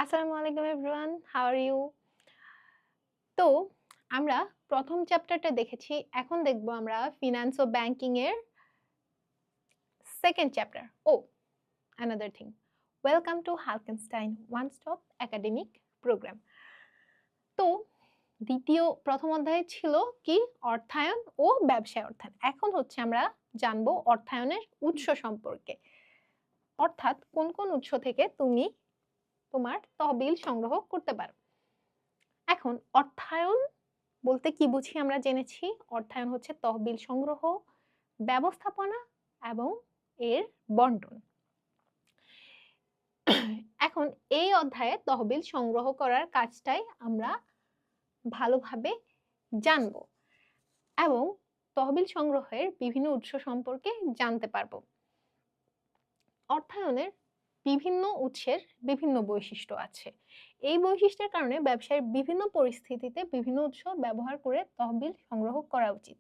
আসসালামু আলাইকুম everyone, how are you? তো আমরা প্রথম চ্যাপ্টারটা দেখেছি। এখন দেখব আমরা ফিন্যান্স ও ব্যাংকিং এর second chapter. Another thing. Welcome to হালকেনস্টাইন ওয়ান স্টপ একাডেমিক প্রোগ্রাম। তো প্রথম অধ্যায়ে ছিল কি অর্থায়ন ও ব্যবসায় অর্থায়ন। এখন হচ্ছে আমরা জানবো অর্থায়নের উৎস সম্পর্কে। অর্থাৎ কোন কোন উৎস থেকে তুমি তোমার তহবিল সংগ্রহ করতে পারো। এখন অর্থায়ন বলতে কি বুঝি আমরা জেনেছি। অর্থায়ন হচ্ছে তহবিল সংগ্রহ, ব্যবস্থাপনা এবং এর বন্টন। এখন এই অধ্যায়ে তহবিল সংগ্রহ করার কাজটাই আমরা ভালোভাবে জানব এবং তহবিল সংগ্রহের বিভিন্ন উৎস সম্পর্কে জানতে পারবো। অর্থায়নের বিভিন্ন উৎসের বিভিন্ন বৈশিষ্ট্য আছে। এই বৈশিষ্ট্যের কারণে ব্যবসায়ের বিভিন্ন পরিস্থিতিতে বিভিন্ন উৎস ব্যবহার করে তহবিল সংগ্রহ করা উচিত।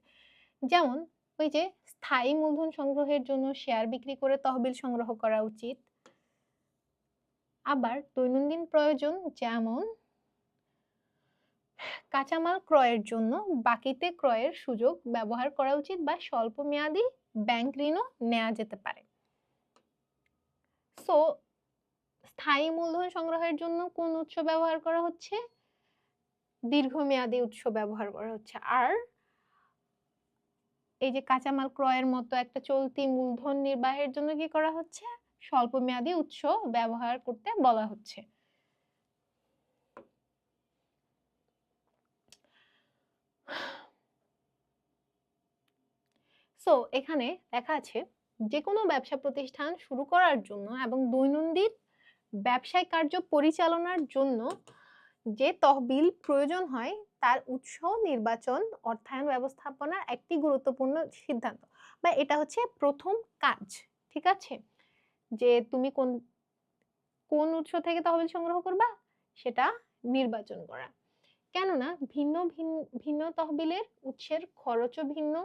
যেমন ওই যে স্থায়ী মূলধন সংগ্রহের জন্য শেয়ার বিক্রি করে তহবিল সংগ্রহ করা উচিত। আবার দৈনন্দিন প্রয়োজন যেমন কাঁচামাল ক্রয়ের জন্য বাকিতে ক্রয়ের সুযোগ ব্যবহার করা উচিত বা স্বল্প মেয়াদী ব্যাংক ঋণও নেওয়া যেতে পারে। সো স্থায়ী মূলধন সংগ্রহের জন্য কোন উৎস ব্যবহার করা হচ্ছে? দীর্ঘমেয়াদী উৎস ব্যবহার করা হচ্ছে। আর এই যে কাঁচামাল ক্রয়ের মতো একটা চলতি মূলধন নির্বাহের জন্য কি করা হচ্ছে? স্বল্প মেয়াদী উৎস ব্যবহার করতে বলা হচ্ছে। সো এখানে দেখা আছে যে কোনো ব্যবসা প্রতিষ্ঠান শুরু করার জন্য এবং দৈনন্দিন ব্যবসায় কার্য পরিচালনার জন্য যে তহবিল প্রয়োজন হয় তার উৎস নির্বাচন অর্থায়ন ব্যবস্থাপনার একটি গুরুত্বপূর্ণ সিদ্ধান্ত বা এটা হচ্ছে প্রথম কাজ। ঠিক আছে, যে তুমি কোন কোন উৎস থেকে তহবিল সংগ্রহ করবা সেটা নির্বাচন করা। কেননা ভিন্ন ভিন্ন তহবিলের উৎসের খরচও ভিন্ন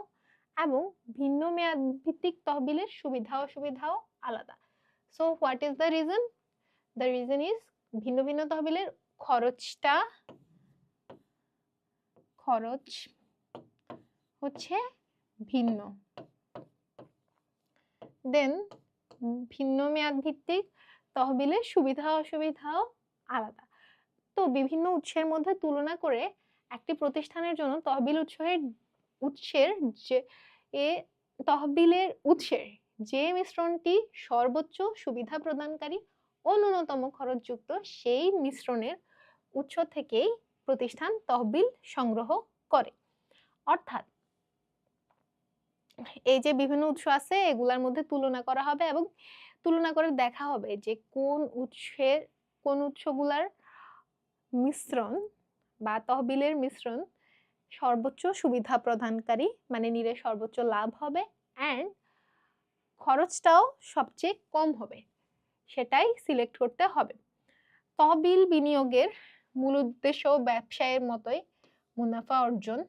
এবং ভিন্ন মেয়াদ ভিত্তিক তহবিলের সুবিধা অসুবিধাও আলাদা। So what is the reason? The reason is ভিন্ন ভিন্ন তহবিলের খরচ হচ্ছে ভিন্ন, দেন ভিন্ন মেয়াদ ভিত্তিক তহবিলের সুবিধা অসুবিধাও আলাদা। তো বিভিন্ন উৎসের মধ্যে তুলনা করে একটি প্রতিষ্ঠানের জন্য উৎসের যে তহবিলের উৎসের যে মিশ্রণটি সর্বোচ্চ সুবিধা প্রদানকারী ও ন্যূনতম খরচযুক্ত সেই মিশ্রণের উৎস থেকেই প্রতিষ্ঠান তহবিল সংগ্রহ করে। অর্থাৎ এই যে বিভিন্ন উৎস আছে এগুলার মধ্যে তুলনা করা হবে এবং তুলনা করে দেখা হবে যে কোন উৎসগুলার মিশ্রণ বা তহবিলের মিশ্রণ সর্বোচ্চ সুবিধা প্রদানকারী, মানে নিলে সর্বোচ্চ লাভ হবে অ্যান্ড খরচটাও সবচেয়ে কম হবে, সেটাই সিলেক্ট করতে হবে। তহবিল বিনিয়োগের মূল উদ্দেশ্য ব্যবসায়ের মতোই মুনাফা অর্জন।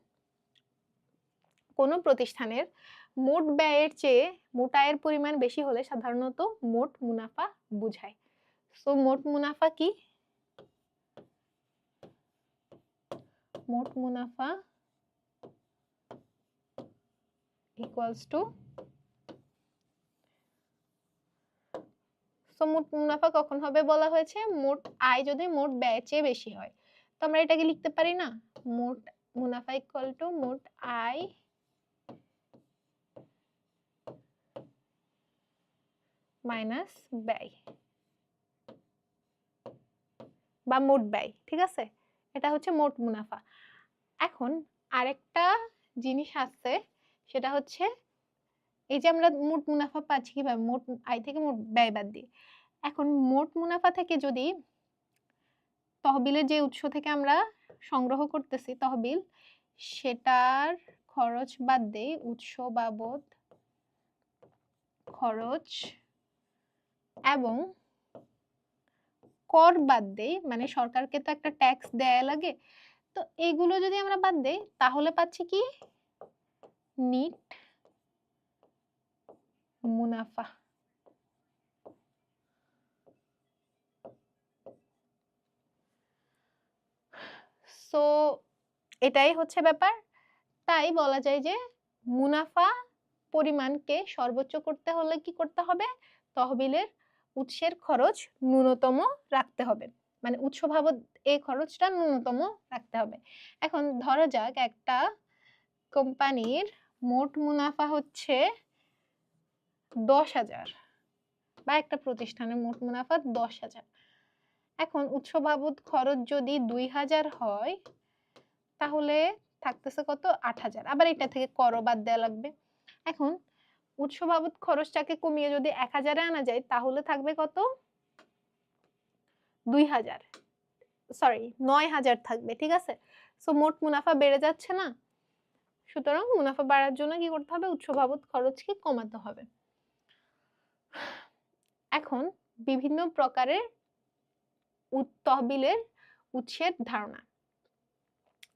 কোনো প্রতিষ্ঠানের মোট ব্যয়ের চেয়ে মোট আয়ের পরিমাণ বেশি হলে সাধারণত মোট মুনাফা বোঝায়। সো মোট মুনাফা কি? মোট মুনাফা ইকুয়ালস টু, সো মোট মুনাফা কখন হবে বলা হয়েছে? মোট আয় যদি মোট ব্যয়ের চেয়ে বেশি হয়। তো আমরা এটাকে লিখতে পারি না, মোট মুনাফা ইকুয়াল টু মোট আয় মাইনাস ব্যয় বা মোট ব্যয়। ঠিক আছে, এটা হচ্ছে মোট মুনাফা। এখন আরেকটা জিনিস আছে, সেটা হচ্ছে এই যে আমরা মোট মুনাফা পাচ্ছি কিভাবে? মোট আয় থেকে মোট ব্যয় বাদ দিয়ে। এখন মোট মুনাফা থেকে যদি তহবিলের যে উৎস থেকে আমরা সংগ্রহ করতেছি তহবিল, সেটার খরচ বাদ দেই, উৎস বাবদ খরচ এবং কর বাদ দেই, মানে সরকারকে তো একটা ট্যাক্স দেয়া লাগে, তো এইগুলো যদি আমরা বাদ দেই তাহলে পাচ্ছি কি? নিট মুনাফা। এটাই হচ্ছে ব্যাপার। তাই বলা যায় যে মুনাফা পরিমাণকে সর্বোচ্চ করতে হলে কি করতে হবে? তহবিলের উৎসের খরচ ন্যূনতম রাখতে হবে, মানে উৎস বাবদ এই খরচটা ন্যূনতম রাখতে হবে। এখন ধরা যাক একটা কোম্পানির মোট মুনাফা হচ্ছে 10,000 বা একটা প্রতিষ্ঠানের মোট মুনাফা 10,000। এখন উৎস বাবদ খরচ যদি 2,000 হয় তাহলে থাকতেছে কত? 8,000। আবার এটা থেকে করও বাদ দেওয়া লাগবে। এখন উৎস বাবদ খরচটাকে কমিয়ে যদি 1,000-এ আনা যায় তাহলে থাকবে কত? 2,000, সরি 9,000 থাকবে, ঠিক আছে? সো মোট মুনাফা বেড়ে যাচ্ছে না? সুতরাং মুনাফা বাড়ার জন্য কি করতে হবে? উৎস বাবদ খরচকে কমাতে হবে। এখন বিভিন্ন প্রকারের তহবিলের উৎসের ধারণা।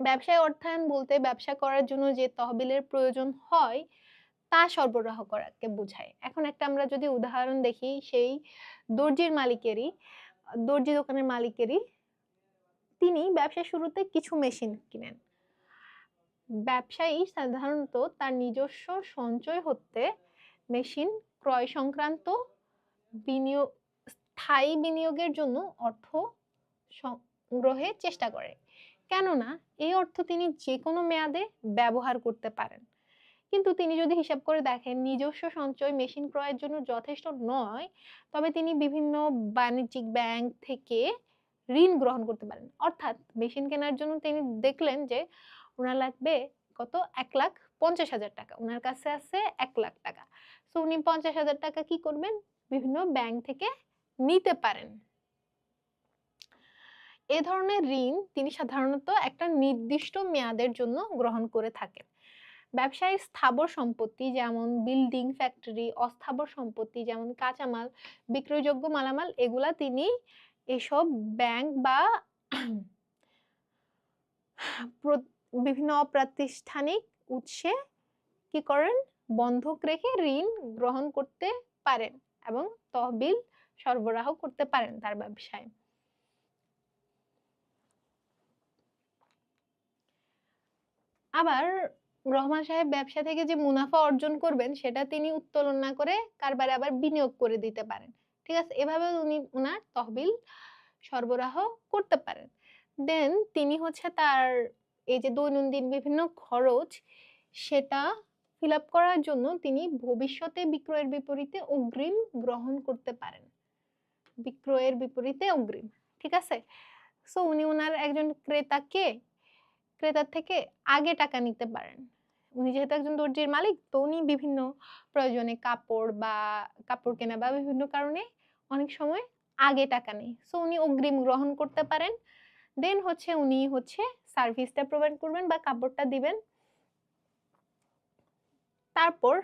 ব্যবসায় অর্থায়ন বলতে ব্যবসা করার জন্য যে তহবিলের প্রয়োজন হয় তা সরবরাহ করাকে বোঝায়। এখন একটা আমরা যদি উদাহরণ দেখি, সেই দর্জি দোকানের মালিকেরই তিনি ব্যবসা শুরুতে কিছু মেশিন কিনেন। ব্যবসায়ী সাধারণত তার নিজস্ব সঞ্চয় হতে মেশিন ক্রয় সংক্রান্ত স্থায়ী বিনিয়োগের জন্য অর্থ সংগ্রহের চেষ্টা করে, কেননা এই অর্থ তিনি যে কোনো মেয়াদে ব্যবহার করতে পারেন। কিন্তু তিনি যদি হিসাব করে দেখেন নিজস্ব সঞ্চয় মেশিন ক্রয়ের জন্য যথেষ্ট নয়, তবে তিনি বিভিন্ন বাণিজ্যিক ব্যাংক থেকে ঋণ গ্রহণ করতে পারেন। অর্থাৎ মেশিন কেনার জন্য তিনি দেখলেন যে ওনার লাগবে কত? 1,50,000 টাকা, ওনার কাছে আছে 1,00,000 টাকা। সো উনি 50,000 টাকা কি করবেন? বিভিন্ন ব্যাংক থেকে নিতে পারেন। এ ধরনের ঋণ তিনি সাধারণত একটা নির্দিষ্ট মেয়াদের জন্য গ্রহণ করে থাকেন। ব্যবসায়ীর স্থাবর সম্পত্তি যেমন বিল্ডিং, ফ্যাক্টরি, অস্থাবর সম্পত্তি যেমন কাঁচামাল, বিক্রয়যোগ্য মালামাল, এগুলা তিনি এসব ব্যাংক বা বিভিন্ন অপ্রাতিষ্ঠানিক উৎসে কি করেন? বন্ধক রেখে ঋণ গ্রহণ করতে পারেন এবং তহবিল সরবরাহ করতে পারেন তার ব্যবসায়। আবার রহমান সাহেব ব্যবসা থেকে যে মুনাফা অর্জন করবেন সেটা তিনি উত্তোলন না করে কারবারে আবার বিনিয়োগ করে দিতে পারেন, ঠিক আছে? এভাবে উনি ওনার তহবিল সরবরাহ করতে পারেন। দেন তিনি হচ্ছে তার এই যে দৈনন্দিন বিভিন্ন খরচ সেটা ফিল আপ করার জন্য তিনি ভবিষ্যতে বিক্রয়ের বিপরীতে অগ্রিম গ্রহণ করতে পারেন। বিক্রয়ের বিপরীতে অগ্রিম, ঠিক আছে? সো উনি ওনার একজন ক্রেতার থেকে আগে টাকা নিতে পারেন। উনি যেহেতু একজন দর্জির মালিক, তো উনি বিভিন্ন প্রয়োজনে কাপড় কেনা বা বিভিন্ন কারণে অনেক সময় আগে টাকা নেই, সো উনি অগ্রিম গ্রহণ করতে পারেন। দেন উনি সার্ভিসটা প্রোভাইড করবেন বা কাপড়টা দিবেন। তারপর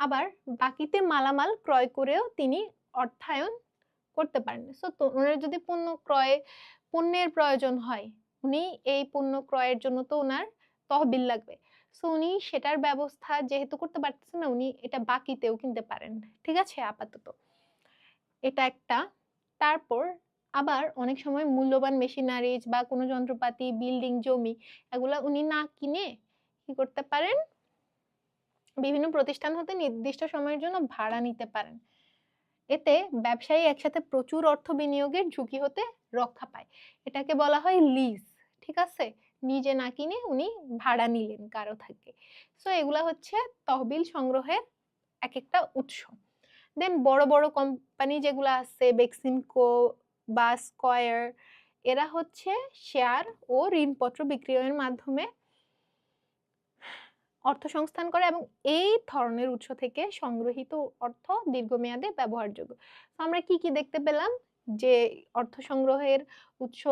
আবার বাকিতে মালামাল ক্রয় করেও তিনি অর্থায়ন করতে পারেন। সো ওনার যদি পণ্যের প্রয়োজন হয়, উনি এই পণ্য ক্রয়ের জন্য তো ওনার তহবিল লাগবে, সো উনি সেটার ব্যবস্থা যেহেতু করতে পারতেছেন না, উনি এটা বাকিতেও কিনতে পারেন, ঠিক আছে? আপাতত এটা একটা। তারপর আবার অনেক সময় মূল্যবান মেশিনারিজ বা কোনো যন্ত্রপাতি, বিল্ডিং, জমি, এগুলা উনি না কিনে কি করতে পারেন? বিভিন্ন প্রতিষ্ঠান হতে নির্দিষ্ট সময়ের জন্য ভাড়া নিতে পারেন। এতে ব্যবসায়ী একসাথে প্রচুর অর্থ বিনিয়োগের ঝুঁকি হতে রক্ষা পায়। এটাকে বলা হয় লিজ, ঠিক আছে? নিজে না কিনে উনি ভাড়া নিলেন কারো থেকে। সো এগুলা হচ্ছে তহবিল সংগ্রহের এক একটা উৎস। দেন বড় বড় কোম্পানি যেগুলো আছে, বেক্সিমকো বা স্কয়ার, এরা হচ্ছে শেয়ার ও ঋণপত্র বিক্রয়ের মাধ্যমে অর্থ সংস্থান করে এবং এই ধরনের উৎস থেকে সংগ্রহিত অর্থ দীর্ঘমেয়াদে ব্যবহারযোগ্য। আমরা কি কি দেখতে পেলাম? যে অর্থ সংগ্রহের উৎস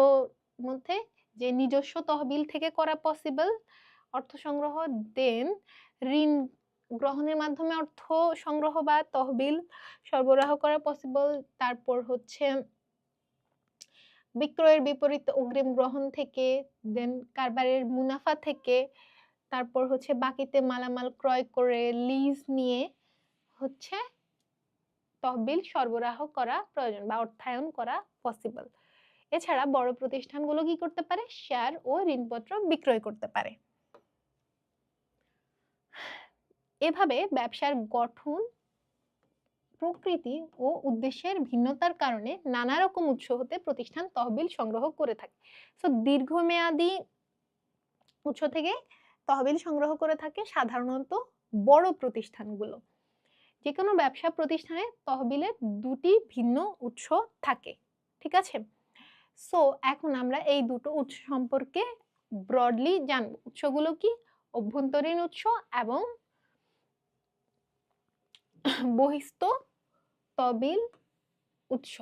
মধ্যে যে নিজস্ব তহবিল থেকে করা পসিবল অর্থ সংগ্রহ, দেন ঋণ গ্রহণের মাধ্যমে অর্থ সংগ্রহ বা তহবিল সরবরাহ করা পসিবল, তারপর বিক্রয়ের বিপরীতে অগ্রিম গ্রহণ থেকে, দেন কারবারের মুনাফা থেকে, তারপর বাকিতে মালামাল ক্রয় করে লিজ নিয়ে তহবিল সরবরাহ করা প্রয়োজন বা অর্থায়ন করা পসিবল। এছাড়া বড় প্রতিষ্ঠানগুলো কি করতে পারে? শেয়ার ও ঋণপত্র বিক্রয় করতে পারে। এভাবে ব্যবসার গঠন, প্রকৃতি ও উদ্দেশ্যের ভিন্নতার কারণে নানা রকম উৎস হতে প্রতিষ্ঠান তহবিল সংগ্রহ করে থাকে। সো দীর্ঘমেয়াদী উৎস থেকে তহবিল সংগ্রহ করে থাকে সাধারণত বড় প্রতিষ্ঠানগুলো। যে কোনো ব্যবসা প্রতিষ্ঠানে তহবিলের দুটি ভিন্ন উৎস থাকে, ঠিক আছে? সো এখন আমরা এই দুটো উৎস সম্পর্কে ব্রডলি জানব। উৎসগুলো কি? অভ্যন্তরীণ উৎস এবং বহিস্থ তহবিল উৎস।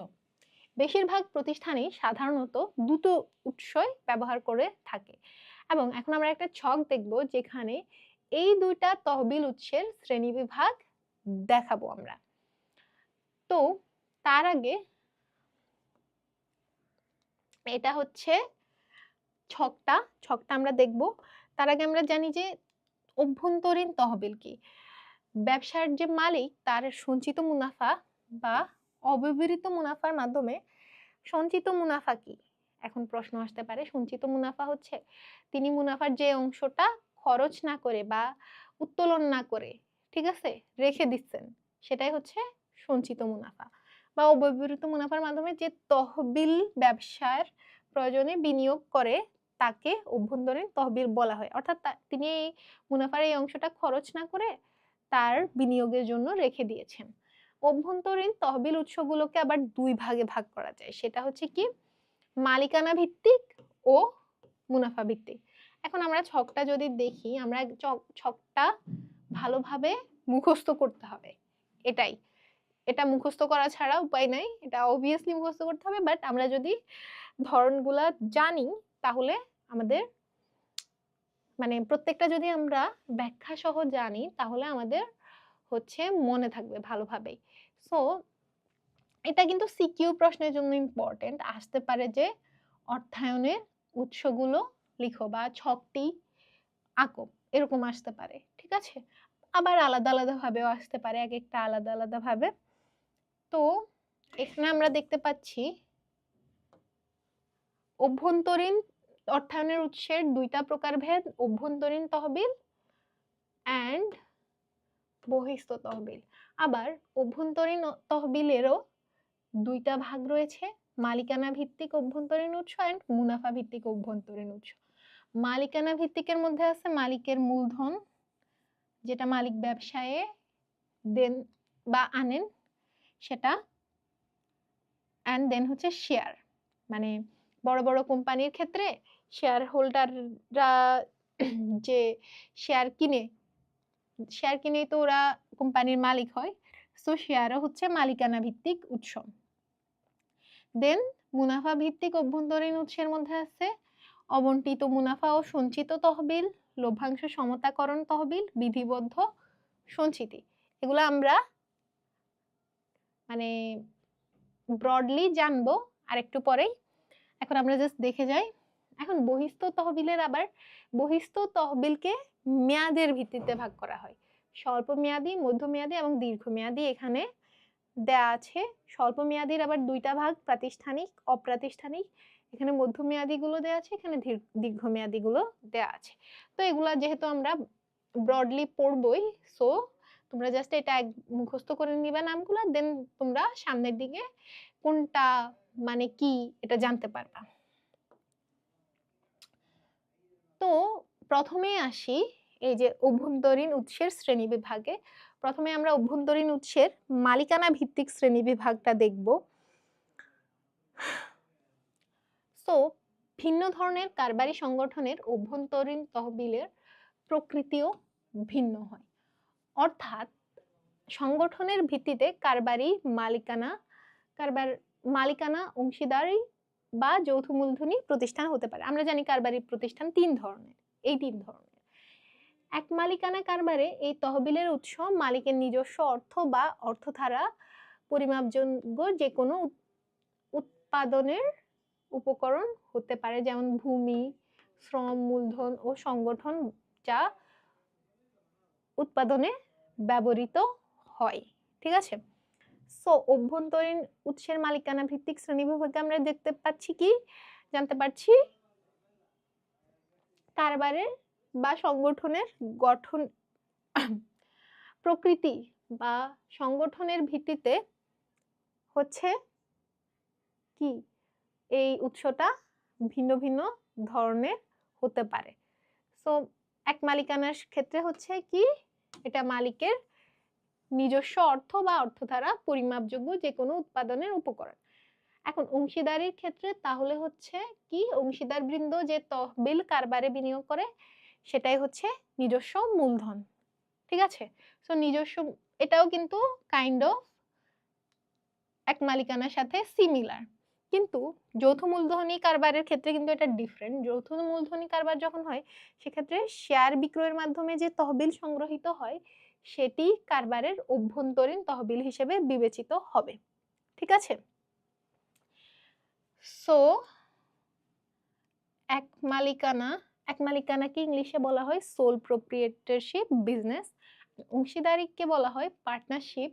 বেশিরভাগ প্রতিষ্ঠানই সাধারণত দুটো উৎসই ব্যবহার করে থাকে। এবং এখন আমরা একটা ছক দেখব যেখানে এই দুইটা তহবিল উৎসের শ্রেণীবিভাগ দেখাবো আমরা। তো তার আগে এটা হচ্ছে ছকটা আমরা দেখব। তার আগে আমরা জানি যে অভ্যন্তরীণ তহবিল কি। ব্যবসার যে মালিক তার সঞ্চিত মুনাফা বা অব্যবহৃত মুনাফার মাধ্যমে সঞ্চিত মুনাফা কি? এখন প্রশ্ন আসতে পারে, সঞ্চিত মুনাফা হচ্ছে তিনি মুনাফার যে অংশটা খরচ না করে বা উত্তোলন না করে, ঠিক আছে, রেখে দিচ্ছেন, সেটাই হচ্ছে সঞ্চিত মুনাফা। বা অব্যবহৃত মুনাফার মাধ্যমে যে তহবিল ব্যবসার প্রয়োজনে বিনিয়োগ করে তাকে অভ্যন্তরীণ তহবিল বলা হয়। অর্থাৎ তিনি এই মুনাফার এই অংশটা খরচ না করে তার বিনিয়োগের জন্য রেখে দিয়েছেন। অভ্যন্তরীণ তহবিল উৎসগুলোকে আবার দুই ভাগে ভাগ করা যায়। সেটা হচ্ছে কি? মালিকানা ভিত্তিক ও মুনাফা ভিত্তিক। এখন আমরা ছকটা যদি দেখি, আমরা ছকটা ভালোভাবে মুখস্থ করতে হবে। এটা মুখস্থ করা ছাড়া উপায় নাই, এটা অবভিয়াসলি মুখস্থ করতে হবে। বাট আমরা যদি ধরনগুলা জানি তাহলে আমাদের মানে প্রত্যেকটা যদি আমরা ব্যাখ্যা সহ জানি তাহলে আমাদের হচ্ছে মনে থাকবে ভালোভাবেই। সো এটা কিন্তু সিকিউ প্রশ্নের জন্য ইম্পর্টেন্ট। আসতে পারে যে অর্থায়নের উৎসগুলো লিখো বা ছকটি আঁকো, এরকম আসতে পারে, ঠিক আছে? আবার আলাদা আলাদা ভাবেও আসতে পারে, এক একটা আলাদা আলাদা ভাবে। তো এখানে আমরা দেখতে পাচ্ছি অভ্যন্তরীণ অর্থায়নের উৎসের দুইটা প্রকারভেদ, অভ্যন্তরীণ তহবিল অ্যান্ড বহিস্থ তহবিল। আবার অভ্যন্তরীণ তহবিলেরও দুইটা ভাগ রয়েছে, মালিকানা ভিত্তিক অভ্যন্তরীণ উৎস এন্ড মুনাফা ভিত্তিক অভ্যন্তরীণ উৎস। মালিকানা ভিত্তিকের মধ্যে আছে মালিকের মূলধন, যেটা মালিক ব্যবসায়ে দেন বা আনেন সেটা, এন্ড দেন হচ্ছে শেয়ার। মানে বড় বড় কোম্পানির ক্ষেত্রে শেয়ার হোল্ডাররা যে শেয়ার কিনেই তো ওরা কোম্পানির মালিক হয়। সো শেয়ারও হচ্ছে মালিকানা ভিত্তিক উৎস। দেন মুনাফা ভিত্তিক অভ্যন্তরীণ উৎসের মধ্যে আছে অবন্টিত মুনাফা ও সঞ্চিত তহবিল, লভ্যাংশ সমতাকরণ তহবিল, বিধিবদ্ধ সঞ্চিতি। এগুলো আমরা মানে ব্রডলি জানবো আরেকটু পরেই। এখন আমরা জাস্ট দেখে যাই। এখন বহিস্থ তহবিলের আবার বহিস্থ তহবিলকে মেয়াদের ভিত্তিতে ভাগ করা হয়। স্বল্প মেয়াদি, মধ্যমেয়াদী এবং দীর্ঘমেয়াদী এখানে দেয়া আছে। স্বল্প মেয়াদীর আবার দুইটা ভাগ, প্রাতিষ্ঠানিক, অপ্রাতিষ্ঠানিক। এখানে মধ্যমেয়াদী গুলো দেয়া আছে, এখানে দীর্ঘমেয়াদী গুলো দেয়া আছে। তো এগুলা যেহেতু আমরা ব্রডলি পড়বই, সো তোমরা জাস্ট এটা মুখস্থ করে নিবে নামগুলো, দেন তোমরা সামনের দিকে কোনটা মানে কি এটা জানতে পারবা। তো প্রথমে আসি এই যে অভ্যন্তরীণ উৎসের শ্রেণী বিভাগে। প্রথমে আমরা অভ্যন্তরীণ উৎসের মালিকানা ভিত্তিক শ্রেণী বিভাগটা দেখব। সো ভিন্ন ধরনের কারবারি সংগঠনের অভ্যন্তরীণ তহবিলের প্রকৃতিও ভিন্ন হয়। অর্থাৎ সংগঠনের ভিত্তিতে মালিকানা অংশীদারি বা যৌথ মূলধনী প্রতিষ্ঠান হতে পারে। আমরা জানি কারবারি প্রতিষ্ঠান তিন ধরনের। এক মালিকানা কারবারে এই তহবিলের উৎস মালিকের নিজস্ব অর্থ বা অর্থধারা পরিমাপযোগ্য যে কোনো উৎপাদনের উপকরণ হতে পারে, যেমন ভূমি, শ্রম, মূলধন ও সংগঠন যা উৎপাদনে ব্যবহৃত হয়, ঠিক আছে? সো অভ্যন্তরীণ উৎসের মালিকানা ভিত্তিক শ্রেণীবিভাগে আমরা দেখতে পাচ্ছি কি, জানতে পারছি কারবারের বা সংগঠনের গঠন প্রকৃতি বা সংগঠনের ভিত্তিতে হচ্ছে কি এই উৎসটা ভিন্ন ভিন্ন ধরনের হতে পারে। সো এক মালিকানার ক্ষেত্রে হচ্ছে কি, এটা মালিকের নিজস্ব অর্থ বা অর্থ দ্বারা পরিমাপযোগ্য যে কোনো উৎপাদনের উপকরণ। এখন অংশীদারির ক্ষেত্রে তাহলে হচ্ছে কি, অংশীদার বৃন্দ যে তহবিল কারবারে বিনিয়োগ করে সেটাই হচ্ছে নিজস্ব মূলধন। ঠিক আছে, সো নিজস্ব, এটাও কিন্তু কাইন্ড অফ এক মালিকানার সাথে সিমিলার, কিন্তু যৌথ মূলধনী কারবারের ক্ষেত্রে কিন্তু এটা ডিফারেন্ট। যৌথ মূলধনী কারবার যখন হয় সেক্ষেত্রে শেয়ার বিক্রয়ের মাধ্যমে যে তহবিল সংগ্রহিত হয় সেটি কারবারের অভ্যন্তরীণ তহবিল হিসেবে বিবেচিত হবে। ঠিক আছে, সো এক মালিকানাকে ইংলিশে বলা হয় সোল প্রপ্রিয়েটরশিপ বিজনেস, অংশীদারিকে বলা হয় পার্টনারশিপ,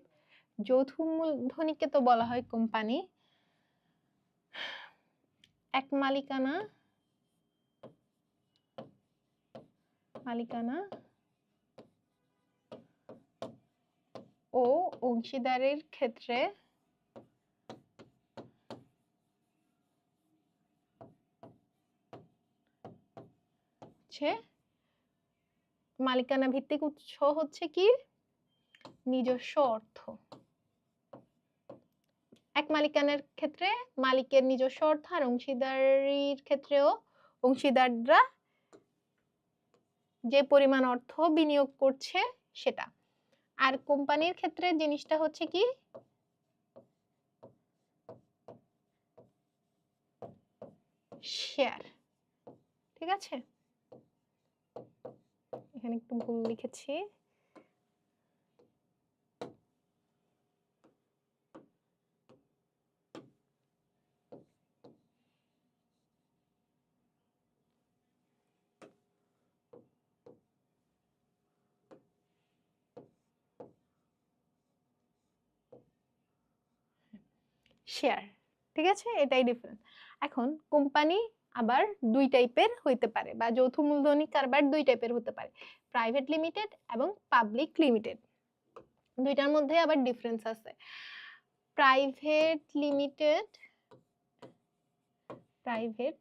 যৌথ মূলধনীকে তো বলা হয় কোম্পানি। এক মালিকানা ও অংশীদারের ক্ষেত্রে মালিকানা ভিত্তিক উৎস হচ্ছে কি, নিজস্ব অর্থ। এক মালিকানার ক্ষেত্রে মালিকের নিজস্ব অর্থ, আর অংশীদারির ক্ষেত্রেও অংশীদাররা যে পরিমাণ অর্থ বিনিয়োগ করছে সেটা। আর কোম্পানির ক্ষেত্রে জিনিসটা হচ্ছে কি, শেয়ার। ঠিক আছে, এখানে একটু ভুল লিখেছি। শেয়ার, ঠিক আছে, এটাই ডিফারেন্স। এখন কোম্পানি আবার দুই টাইপের হইতে পারে, বা যৌথ মূলধনী কারবার দুই টাইপের হতে পারে, প্রাইভেট লিমিটেড এবং পাবলিক লিমিটেড। দুইটার মধ্যে আবার ডিফারেন্স আছে। প্রাইভেট লিমিটেড, প্রাইভেট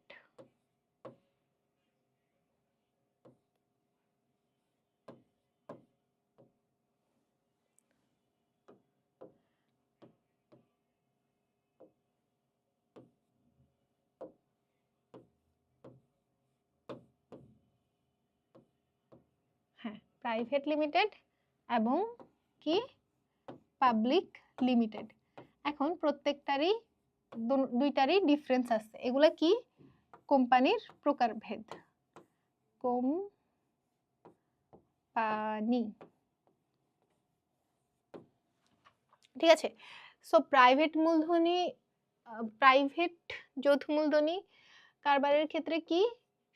হ্যাঁ, প্রাইভেট লিমিটেড এবং কি পাবলিক লিমিটেড। এখন প্রত্যেকটারই দুইটারই ডিফারেন্স আছে। এগুলা কি, কোম্পানির প্রকারভেদ। কোম্পানি, ঠিক আছে। সো প্রাইভেট যৌথ মূলধনী কারবারের ক্ষেত্রে কি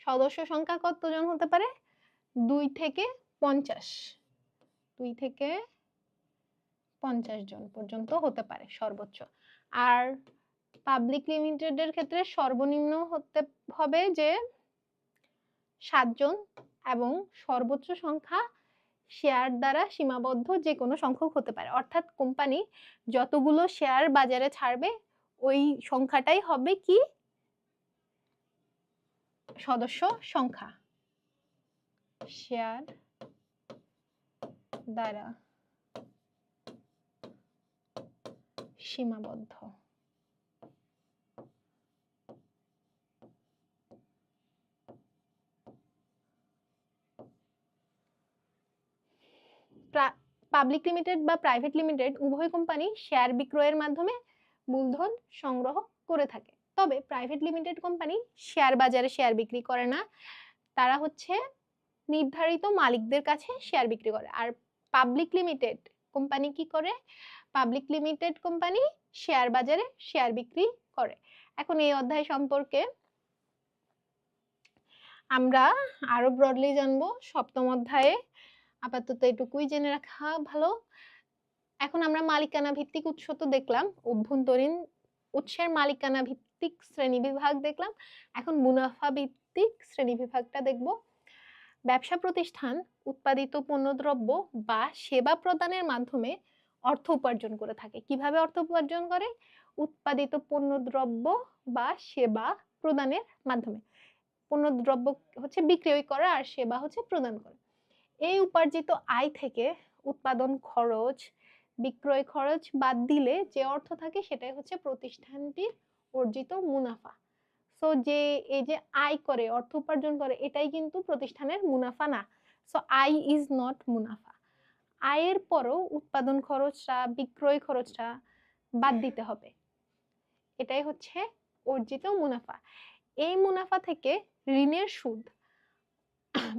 সদস্য সংখ্যা কতজন হতে পারে? 2 থেকে 50, 2 থেকে 50 জন পর্যন্ত হতে পারে সর্বোচ্চ। আর পাবলিক লিমিটেডের ক্ষেত্রে সর্বনিম্ন হতে হবে যে 7 জন, এবং সর্বোচ্চ সংখ্যা শেয়ার দ্বারা সীমাবদ্ধ যে কোনো সংখ্যক হতে পারে। অর্থাৎ কোম্পানি যতগুলো শেয়ার বাজারে ছাড়বে ওই সংখ্যাটাই হবে কি সদস্য সংখ্যা, শেয়ার দ্বারা সীমাবদ্ধ। পাবলিক লিমিটেড বা প্রাইভেট লিমিটেড উভয় কোম্পানি শেয়ার বিক্রয়ের মাধ্যমে মূলধন সংগ্রহ করে থাকে। তবে প্রাইভেট লিমিটেড কোম্পানি শেয়ার বাজারে শেয়ার বিক্রি করে না, তারা হচ্ছে নির্ধারিত মালিকদের কাছে শেয়ার বিক্রি করে। আর পাবলিক লিমিটেড কোম্পানি কি করে? পাবলিক লিমিটেড কোম্পানি শেয়ার বাজারে শেয়ার বিক্রি করে। এখন এই অধ্যায় সম্পর্কে আমরা আরো ব্রডলি জানবো সপ্তম অধ্যায়ে। আপাতত এটুকুই জেনে রাখা ভালো। এখন আমরা মালিকানা ভিত্তিক উৎস তো দেখলাম, অভ্যন্তরীণ উৎসের মালিকানা ভিত্তিক শ্রেণীবিভাগ দেখলাম। এখন মুনাফা ভিত্তিক শ্রেণীবিভাগটা দেখব। ব্যবসা প্রতিষ্ঠান উৎপাদিত পণ্যদ্রব্য বা সেবা প্রদানের মাধ্যমে অর্থ উপার্জন করে থাকে। কিভাবে অর্থ উপার্জন করে? উৎপাদিত পণ্যদ্রব্য বা সেবা প্রদানের মাধ্যমে। পণ্যদ্রব্য হচ্ছে বিক্রয় করা আর সেবা হচ্ছে প্রদান করা। এই উপার্জিত আয় থেকে উৎপাদন খরচ, বিক্রয় খরচ বাদ দিলে যে অর্থ থাকে সেটাই হচ্ছে প্রতিষ্ঠানটির অর্জিত মুনাফা। সো যে এই যে আয় করে, অর্থ উপার্জন করে, এটাই কিন্তু প্রতিষ্ঠানের মুনাফা না। সো আই ইজ নট মুনাফা। আয়ের পরও উৎপাদন খরচটা, বিক্রয় খরচটা বাদ দিতে হবে। এটাই হচ্ছে অর্জিত মুনাফা। এই মুনাফা থেকে ঋণের সুদ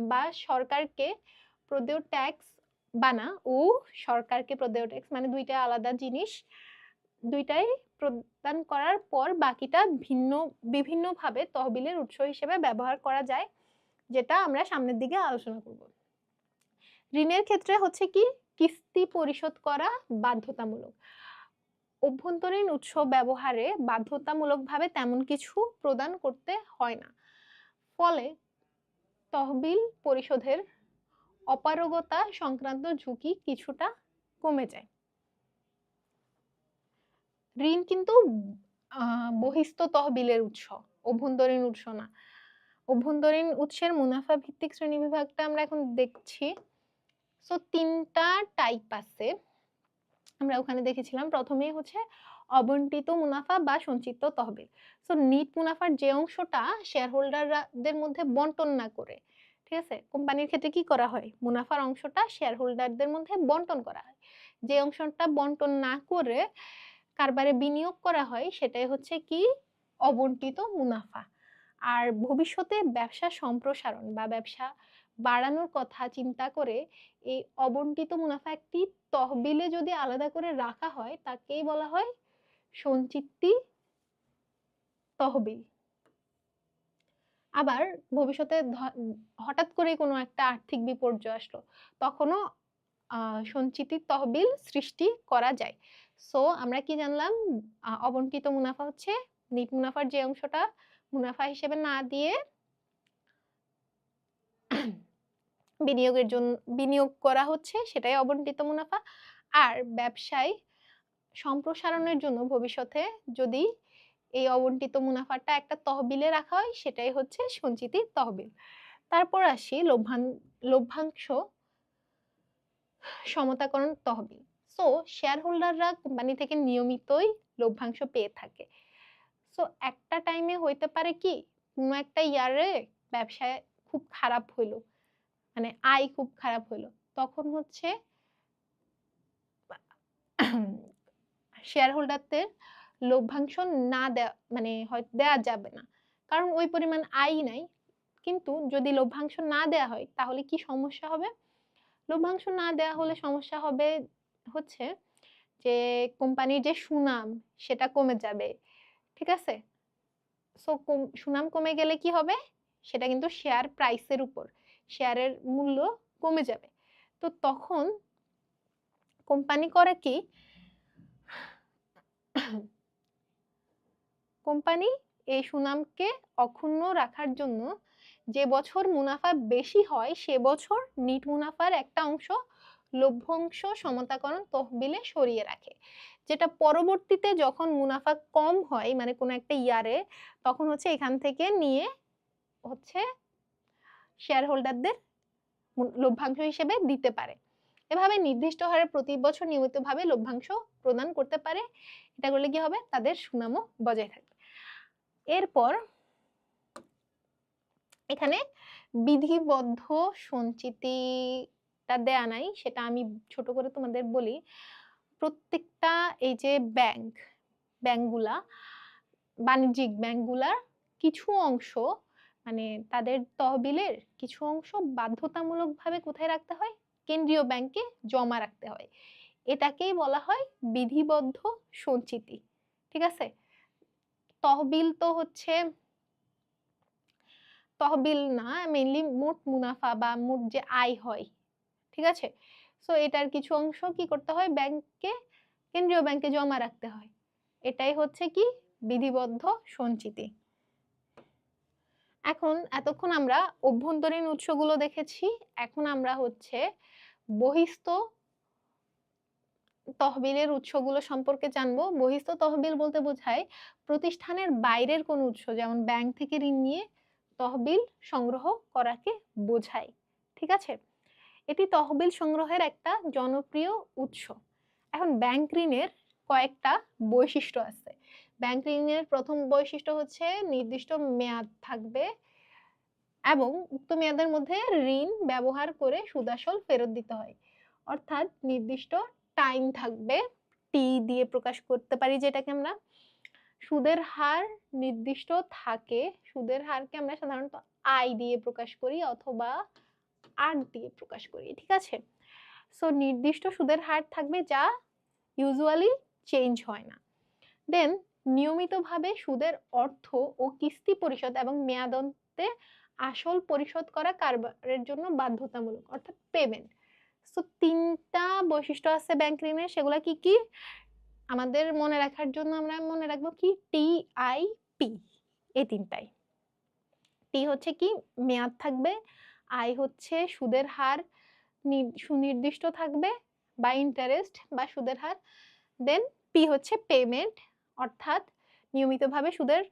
বা সরকারকে প্রদেয় ট্যাক্স বানা ও সরকারকে প্রদেয় ট্যাক্স মানে দুইটা আলাদা জিনিস, দুইটাই প্রদান করার পর বাকিটা বিভিন্নভাবে তহবিলের উৎস হিসেবে ব্যবহার করা যায়, যেটা আমরা সামনের দিকে আলোচনা করব। ঋণের ক্ষেত্রে হচ্ছে কি কিস্তি পরিশোধ করা বাধ্যতামূলক। অভ্যন্তরীণ উৎস ব্যবহারে বাধ্যতামূলকভাবে তেমন কিছু প্রদান করতে হয় না, ফলে তহবিল পরিশোধের অপারগতা সংক্রান্ত ঝুঁকি কিছুটা কমে যায়। ঋণ কিন্তু বহিস্থ তহবিলের উৎস, অভ্যন্তরীণ উৎস না। অভ্যন্তরীণ উৎসের মুনাফা ভিত্তিক শ্রেণীবিভাগটা আমরা এখন দেখছি। সো তিনটা টাইপ আছে, আমরা ওখানে দেখেছিলাম। প্রথমেই হচ্ছে অবন্টিত মুনাফা বা সঞ্চিত তহবিল। সো নিট মুনাফার যে অংশটা শেয়ার হোল্ডারদের মধ্যে বন্টন না করে, ঠিক আছে, কোম্পানির ক্ষেত্রে কি করা হয়, মুনাফার অংশটা শেয়ার হোল্ডারদের মধ্যে বন্টন করা হয়। যে অংশটা বন্টন না করে কারবারে বিনিয়োগ করা হয় সেটাই হচ্ছে কি অবন্টিত মুনাফা। আর ভবিষ্যতে ব্যবসা সম্প্রসারণ বা ব্যবসা বাড়ানোর কথা চিন্তা করে এই অবন্টিত মুনাফা একটি তহবিলে যদি আলাদা করে রাখা হয় তাকেই বলা হয় সঞ্চিতি তহবিল। আবার ভবিষ্যতে হঠাৎ করে কোনো একটা আর্থিক বিপর্যয় আসলো, তখনও সঞ্চিতি তহবিল সৃষ্টি করা যায়। সো আমরা কি জানলাম, অবন্টিত মুনাফা হচ্ছে নিট মুনাফার যে অংশটা মুনাফা হিসেবে না দিয়ে বিনিয়োগের জন্য বিনিয়োগ করা হচ্ছে সেটাই অবন্টিত মুনাফা। আর ব্যবসায় সম্প্রসারণের জন্য ভবিষ্যতে যদি এই অবন্টিত মুনাফাটা একটা তহবিলে রাখা হয় সেটাই হচ্ছে সঞ্চিতি তহবিল। তারপর আসি লভ্যাংশ সমতাকরণ তহবিল। সো শেয়ার হোল্ডাররা কোম্পানি থেকে নিয়মিতই লভ্যাংশ পেয়ে থাকে। সো একটা টাইমে হইতে পারে কি কোনো একটা ইয়ারে ব্যবসায় খুব খারাপ হইলো, মানে আয় খুব খারাপ হইলো, তখন হচ্ছে শেয়ার হোল্ডারদের লভ্যাংশ না দেওয়া মানে হয়তো দেওয়া যাবে না, কারণ ওই পরিমাণ আয় নাই। কিন্তু যদি লভ্যাংশ না দেওয়া হয় তাহলে কি সমস্যা হবে? লভ্যাংশ না দেওয়া হলে সমস্যা হবে হচ্ছে যে কোম্পানির যে সুনাম সেটা কমে যাবে, ঠিক আছে। সো সুনাম কমে গেলে কি হবে, সেটা কিন্তু শেয়ার প্রাইসের উপর, শেয়ারের মূল্য কমে যাবে। তো তখন কোম্পানি করে কি, কোম্পানি এই সুনামকে অক্ষুণ্ণ রাখার জন্য যে বছর মুনাফা বেশি হয় সে বছর নিট মুনাফার একটা অংশ লভ্যাংশ সমতাকরণ তহবিলে সরিয়ে রাখে, যেটা পরবর্তীতে যখন মুনাফা কম হয় মানে কোনো একটা ইয়ারে, তখন হচ্ছে এখান থেকে নিয়ে হচ্ছে শেয়ার হোল্ডারদের লভ্যাংশ হিসেবে দিতে পারে। এভাবে নির্দিষ্ট হারে প্রতি বছর নিয়মিতভাবে লভ্যাংশ প্রদান করতে পারে। এটা করলে কি হবে, তাদের সুনামও বজায় থাকবে। এরপর এখানে বিধিবদ্ধ সঞ্চিতিটা দেয়া নাই, সেটা আমি ছোট করে তোমাদের বলি। প্রত্যেকটা এই যে ব্যাংকগুলা, বাণিজ্যিক ব্যাংকগুলার কিছু অংশ মানে তাদের তহবিলের কিছু অংশ বাধ্যতামূলকভাবে কোথায় রাখতে হয়, কেন্দ্রীয় ব্যাংকে জমা রাখতে হয়। এটাকেই বলা হয় বিধিবদ্ধ সঞ্চিতি, ঠিক আছে। তহবিল তো হচ্ছে তহবিল না, মেইনলি মোট মুনাফা বা মোট যে আয় হয়, ঠিক আছে। সো এটার কিছু অংশ কি করতে হয়, ব্যাংকে, কেন্দ্রীয় ব্যাংকে জমা রাখতে হয়। এটাই হচ্ছে কি বিধিবদ্ধ সঞ্চিতি। এখন এতক্ষণ আমরা অভ্যন্তরীণ উৎসগুলো দেখেছি, এখন আমরা হচ্ছে বহিস্থ তহবিলের উৎসগুলো সম্পর্কে জানবো। বহিস্থ তহবিল বলতে বোঝায় প্রতিষ্ঠানের বাইরের কোনো উৎস, যেমন ব্যাংক থেকে ঋণ নিয়ে তহবিল সংগ্রহ করাকে বোঝায়। ঠিক আছে, এটি তহবিল সংগ্রহের একটা জনপ্রিয় উৎস। এখন ব্যাংক ঋণের কয়েকটা বৈশিষ্ট্য আছে। ব্যাংক ঋণের প্রথম বৈশিষ্ট্য হচ্ছে নির্দিষ্ট মেয়াদ থাকবে এবং উক্ত মেয়াদের মধ্যে ঋণ ব্যবহার করে সুদ আসল ফেরত দিতে হয়। অর্থাৎ নির্দিষ্ট টাইম থাকবে, টি দিয়ে প্রকাশ করতে পারি যেটাকে আমরা। সুদের হার নির্দিষ্ট থাকে, সুদের হারকে আমরা সাধারণত আই দিয়ে প্রকাশ করি অথবা আর দিয়ে প্রকাশ করি। ঠিক আছে, সো নির্দিষ্ট সুদের হার থাকবে যা ইউজুয়ালি চেঞ্জ হয় না। দেন নিয়মিতভাবে সুদের অর্থ ও কিস্তি পরিশোধ এবং মেয়াদন্তে আসল পরিশোধ করা কারবারের জন্য বাধ্যতামূলক, অর্থাৎ পেমেন্ট। সো তিনটা বৈশিষ্ট্য আছে ব্যাংক ঋণের, সেগুলা কি কি আমাদের মনে রাখার জন্য আমরা মনে রাখবো কি, টি আই পি, এই তিনটাই। টি হচ্ছে কি মেয়াদ থাকবে, আই হচ্ছে সুদের হার সুনির্দিষ্ট থাকবে বা ইন্টারেস্ট বা সুদের হার, দেন পি হচ্ছে পেমেন্ট, অর্থাৎ নিয়মিতভাবে সুদের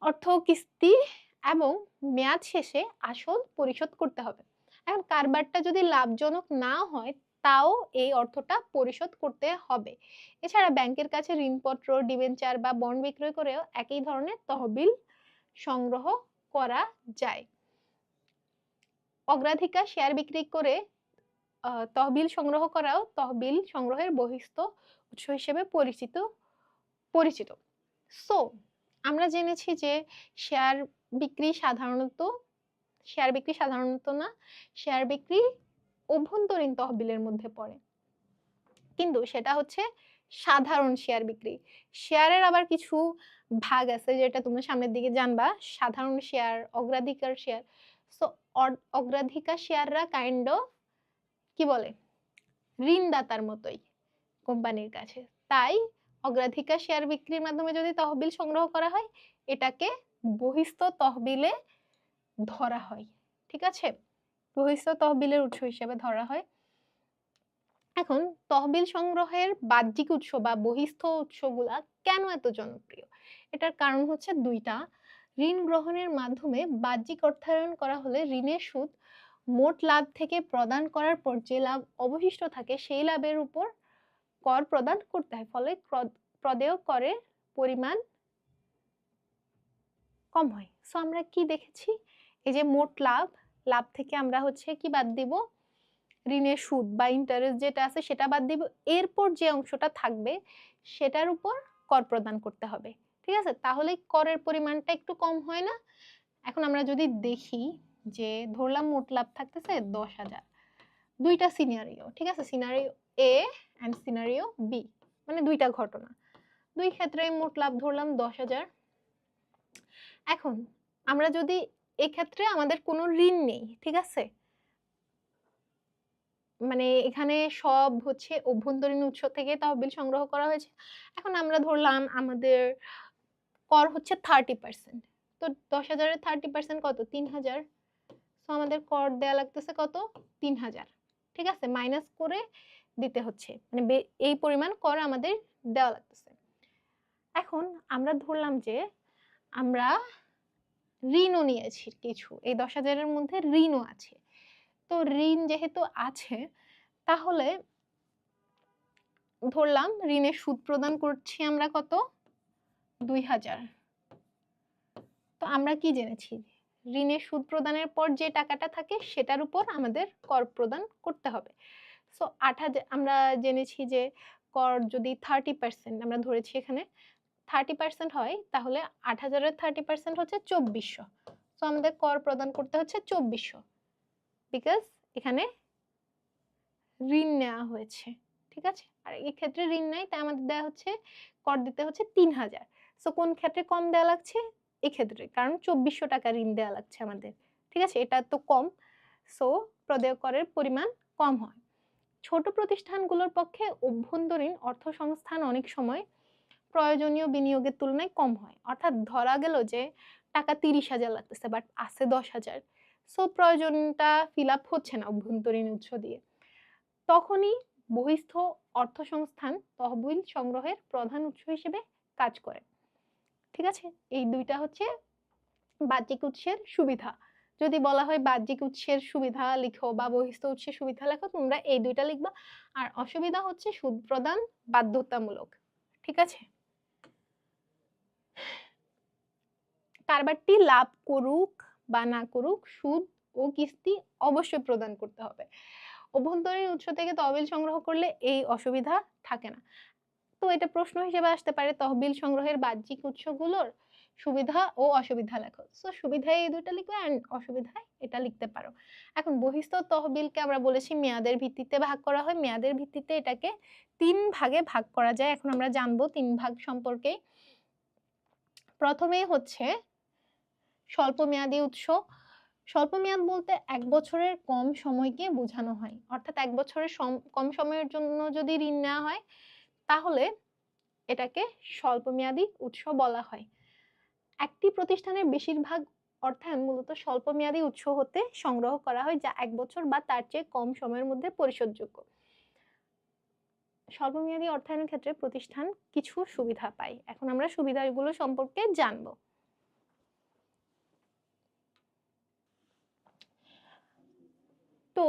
অর্থ কিস্তি এবং মেয়াদ শেষে আসল পরিশোধ করতে হবে। এখন কারবারটা যদি লাভজনক না হয় তাও এই অর্থটা পরিশোধ করতে হবে। এছাড়া ব্যাংকের কাছে ঋণপত্র, ডিবেঞ্চার বা বন্ড বিক্রয় করেও একই ধরনের তহবিল সংগ্রহ করা যায়। অগ্রাধিকার শেয়ার বিক্রি করে তহবিল সংগ্রহ করাও তহবিল সংগ্রহের বহিস্থ উৎস হিসেবে পরিচিত। সো আমরা জেনেছি যে শেয়ার বিক্রি সাধারণত না, শেয়ার বিক্রি অভ্যন্তরীণ তহবিলের মধ্যে পড়ে, কিন্তু সেটা হচ্ছে সাধারণ শেয়ার বিক্রি। শেয়ারের আবার কিছু ভাগ আছে যেটা তোমরা সামনের দিকে জানবা, সাধারণ শেয়ার, অগ্রাধিকার শেয়ার। সো অগ্রাধিকার শেয়াররা কাইন্ড অফ কি বলে, ঋণদাতার মতোই কোম্পানির কাছে। তাই অগ্রাধিকার শেয়ার বিক্রির মাধ্যমে যদি তহবিল সংগ্রহ করা হয় এটাকে বহিস্থ তহবিলে ধরা হয়। ঠিক আছে, বহিস্থ তহবিলের উৎস হিসেবে ধরা হয়। এখন তহবিল সংগ্রহের বাহ্যিক উৎস বা বহিস্থ উৎসগুলা কেন এত জনপ্রিয়? এটার কারণ হচ্ছে দুইটা। ঋণ গ্রহণের মাধ্যমে বাহ্যিক অর্থায়ন করা হলে ঋণের সুদ মোট লাভ থেকে প্রদান করার পর যে লাভ অবশিষ্ট থাকে সেই লাভের উপর কর প্রদান করতে হয়, ফলে প্রদেয় করের পরিমাণ কম হয়। সো আমরা কি দেখেছি, এই যে মোট লাভ থেকে আমরা হচ্ছে কি বাদ দিব, ঋণের সুদ বা ইন্টারেস্ট যেটা আছে সেটা বাদ দিব, এরপর যে অংশটা থাকবে সেটার উপর কর প্রদান করতে হবে। ঠিক আছে, তাহলে করের পরিমাণটা একটু কম হয় না? এখন আমরা যদি দেখি যে ধরলাম মোট লাভ থাকতেছে 10,000, দুইটা সিনারিও, ঠিক আছে, scenario A and scenario B, মানে দুইটা ঘটনা, দুই ক্ষেত্রে মোট লাভ ধরলাম 10,000। এখন আমরা যদি এক্ষেত্রে আমাদের কোনো ঋণ নেই, ঠিক আছে, মানে এখানে সব হচ্ছে অভ্যন্তরীণ উৎস থেকে তহবিল সংগ্রহ করা হয়েছে। এখন আমরা ধরলাম আমাদের কর হচ্ছে 30%, তো 10,000-এর 30% কত, 3,000। সো আমাদের কর দেয়া লাগতেছে কত, 3,000। ঠিক আছে, মাইনাস করে দিতে হচ্ছে, মানে এই পরিমাণ কর আমাদের দেওয়া লাগতেছে। এখন আমরা ধরলাম যে আমরা ঋণও নিয়েছি কিছু, এই 10,000-এর মধ্যে ঋণও আছে। তো ঋণ যেহেতু আছে তাহলে ধরলাম ঋণের সুদ প্রদান করছি আমরা কত, 2,000। তো আমরা কি জেনেছি, ঋণের সুদ প্রদানের পর যে টাকাটা থাকে সেটার উপর আমাদের কর প্রদান করতে হবে। সো 8,000 আমরা জেনেছি যে কর যদি 30% আমরা ধরেছি, এখানে 30% হয়, তাহলে 8,000-এর 30% হচ্ছে 2,400। সো আমাদের কর প্রদান করতে হচ্ছে 2,400, বিকজ এখানে ঋণ নেওয়া হয়েছে। ঠিক আছে, আর এই ক্ষেত্রে ঋণ নাই তাই আমাদের দেওয়া হচ্ছে কর দিতে হচ্ছে 3,000। সো কোন ক্ষেত্রে কম দেওয়া লাগছে, এই ক্ষেত্রে, কারণ 2,400 টাকা ঋণ দেওয়া লাগছে আমাদের। ঠিক আছে, এটা তো কম, সো প্রদেয় করের পরিমাণ কম হয়। ছোট প্রতিষ্ঠানগুলোর পক্ষে অভ্যন্তরীণ অর্থ সংস্থান অনেক সময় প্রয়োজনীয় বিনিয়োগের তুলনায় কম হয়। অর্থাৎ ধরা গেল যে টাকা 30,000 লাগতেছে বাট আছে 10,000, সো প্রয়োজনটা ফিল আপ হচ্ছে না অভ্যন্তরীণ উৎস দিয়ে। তখনই বহিস্থ অর্থ সংস্থান তহবিল সংগ্রহের প্রধান উৎস হিসেবে কাজ করে। ঠিক আছে, এই দুইটা হচ্ছে বাহ্যিক উৎসের সুবিধা। যদি বলা হয় বাহ্যিক উৎসের সুবিধা লিখো বা বহিস্থ উৎসের সুবিধা লেখো, তোমরা এই দুইটা লিখবা। আর অসুবিধা হচ্ছে সুদ প্রদান বাধ্যতামূলক। ঠিক আছে, কারবারটি লাভ করুক বা না করুক সুদ ও কিস্তি অবশ্যই প্রদান করতে হবে। অভ্যন্তরীণ উৎস থেকে তহবিল সংগ্রহ করলে এই অসুবিধা থাকে না। তো এটা প্রশ্ন হিসেবে আসতে পারে তহবিল সংগ্রহের বাহ্যিক উৎসগুলোর সুবিধা ও অসুবিধা লেখো। সো সুবিধায় এই দুটো লিখবে আর অসুবিধায় এটা লিখতে পারো। এখন বহিস্থ তহবিলকে আমরা বলেছি মেয়াদের ভিত্তিতে ভাগ করা হয়। মেয়াদের ভিত্তিতে এটাকে 3 ভাগে ভাগ করা যায়। এখন আমরা জানবো 3 ভাগ সম্পর্কে। প্রথমে হচ্ছে স্বল্প মেয়াদী উৎস। স্বল্প মেয়াদ বলতে 1 বছরের কম সময়কে বোঝানো হয়। অর্থাৎ 1 বছরের কম সময়ের জন্য যদি ঋণ নেওয়া হয় তাহলে এটাকে স্বল্পমেয়াদী উৎস বলা হয়। একটি প্রতিষ্ঠানের বেশিরভাগ অর্থায়ন মূলত স্বল্পমেয়াদী উৎস হতে সংগ্রহ করা হয়, যা 1 বছর বা তার চেয়ে কম সময়ের মধ্যে পরিশোধযোগ্য। স্বল্পমেয়াদী অর্থায়নের ক্ষেত্রে প্রতিষ্ঠান কিছু সুবিধা পায়। এখন আমরা সুবিধাগুলো সম্পর্কে জানব। তো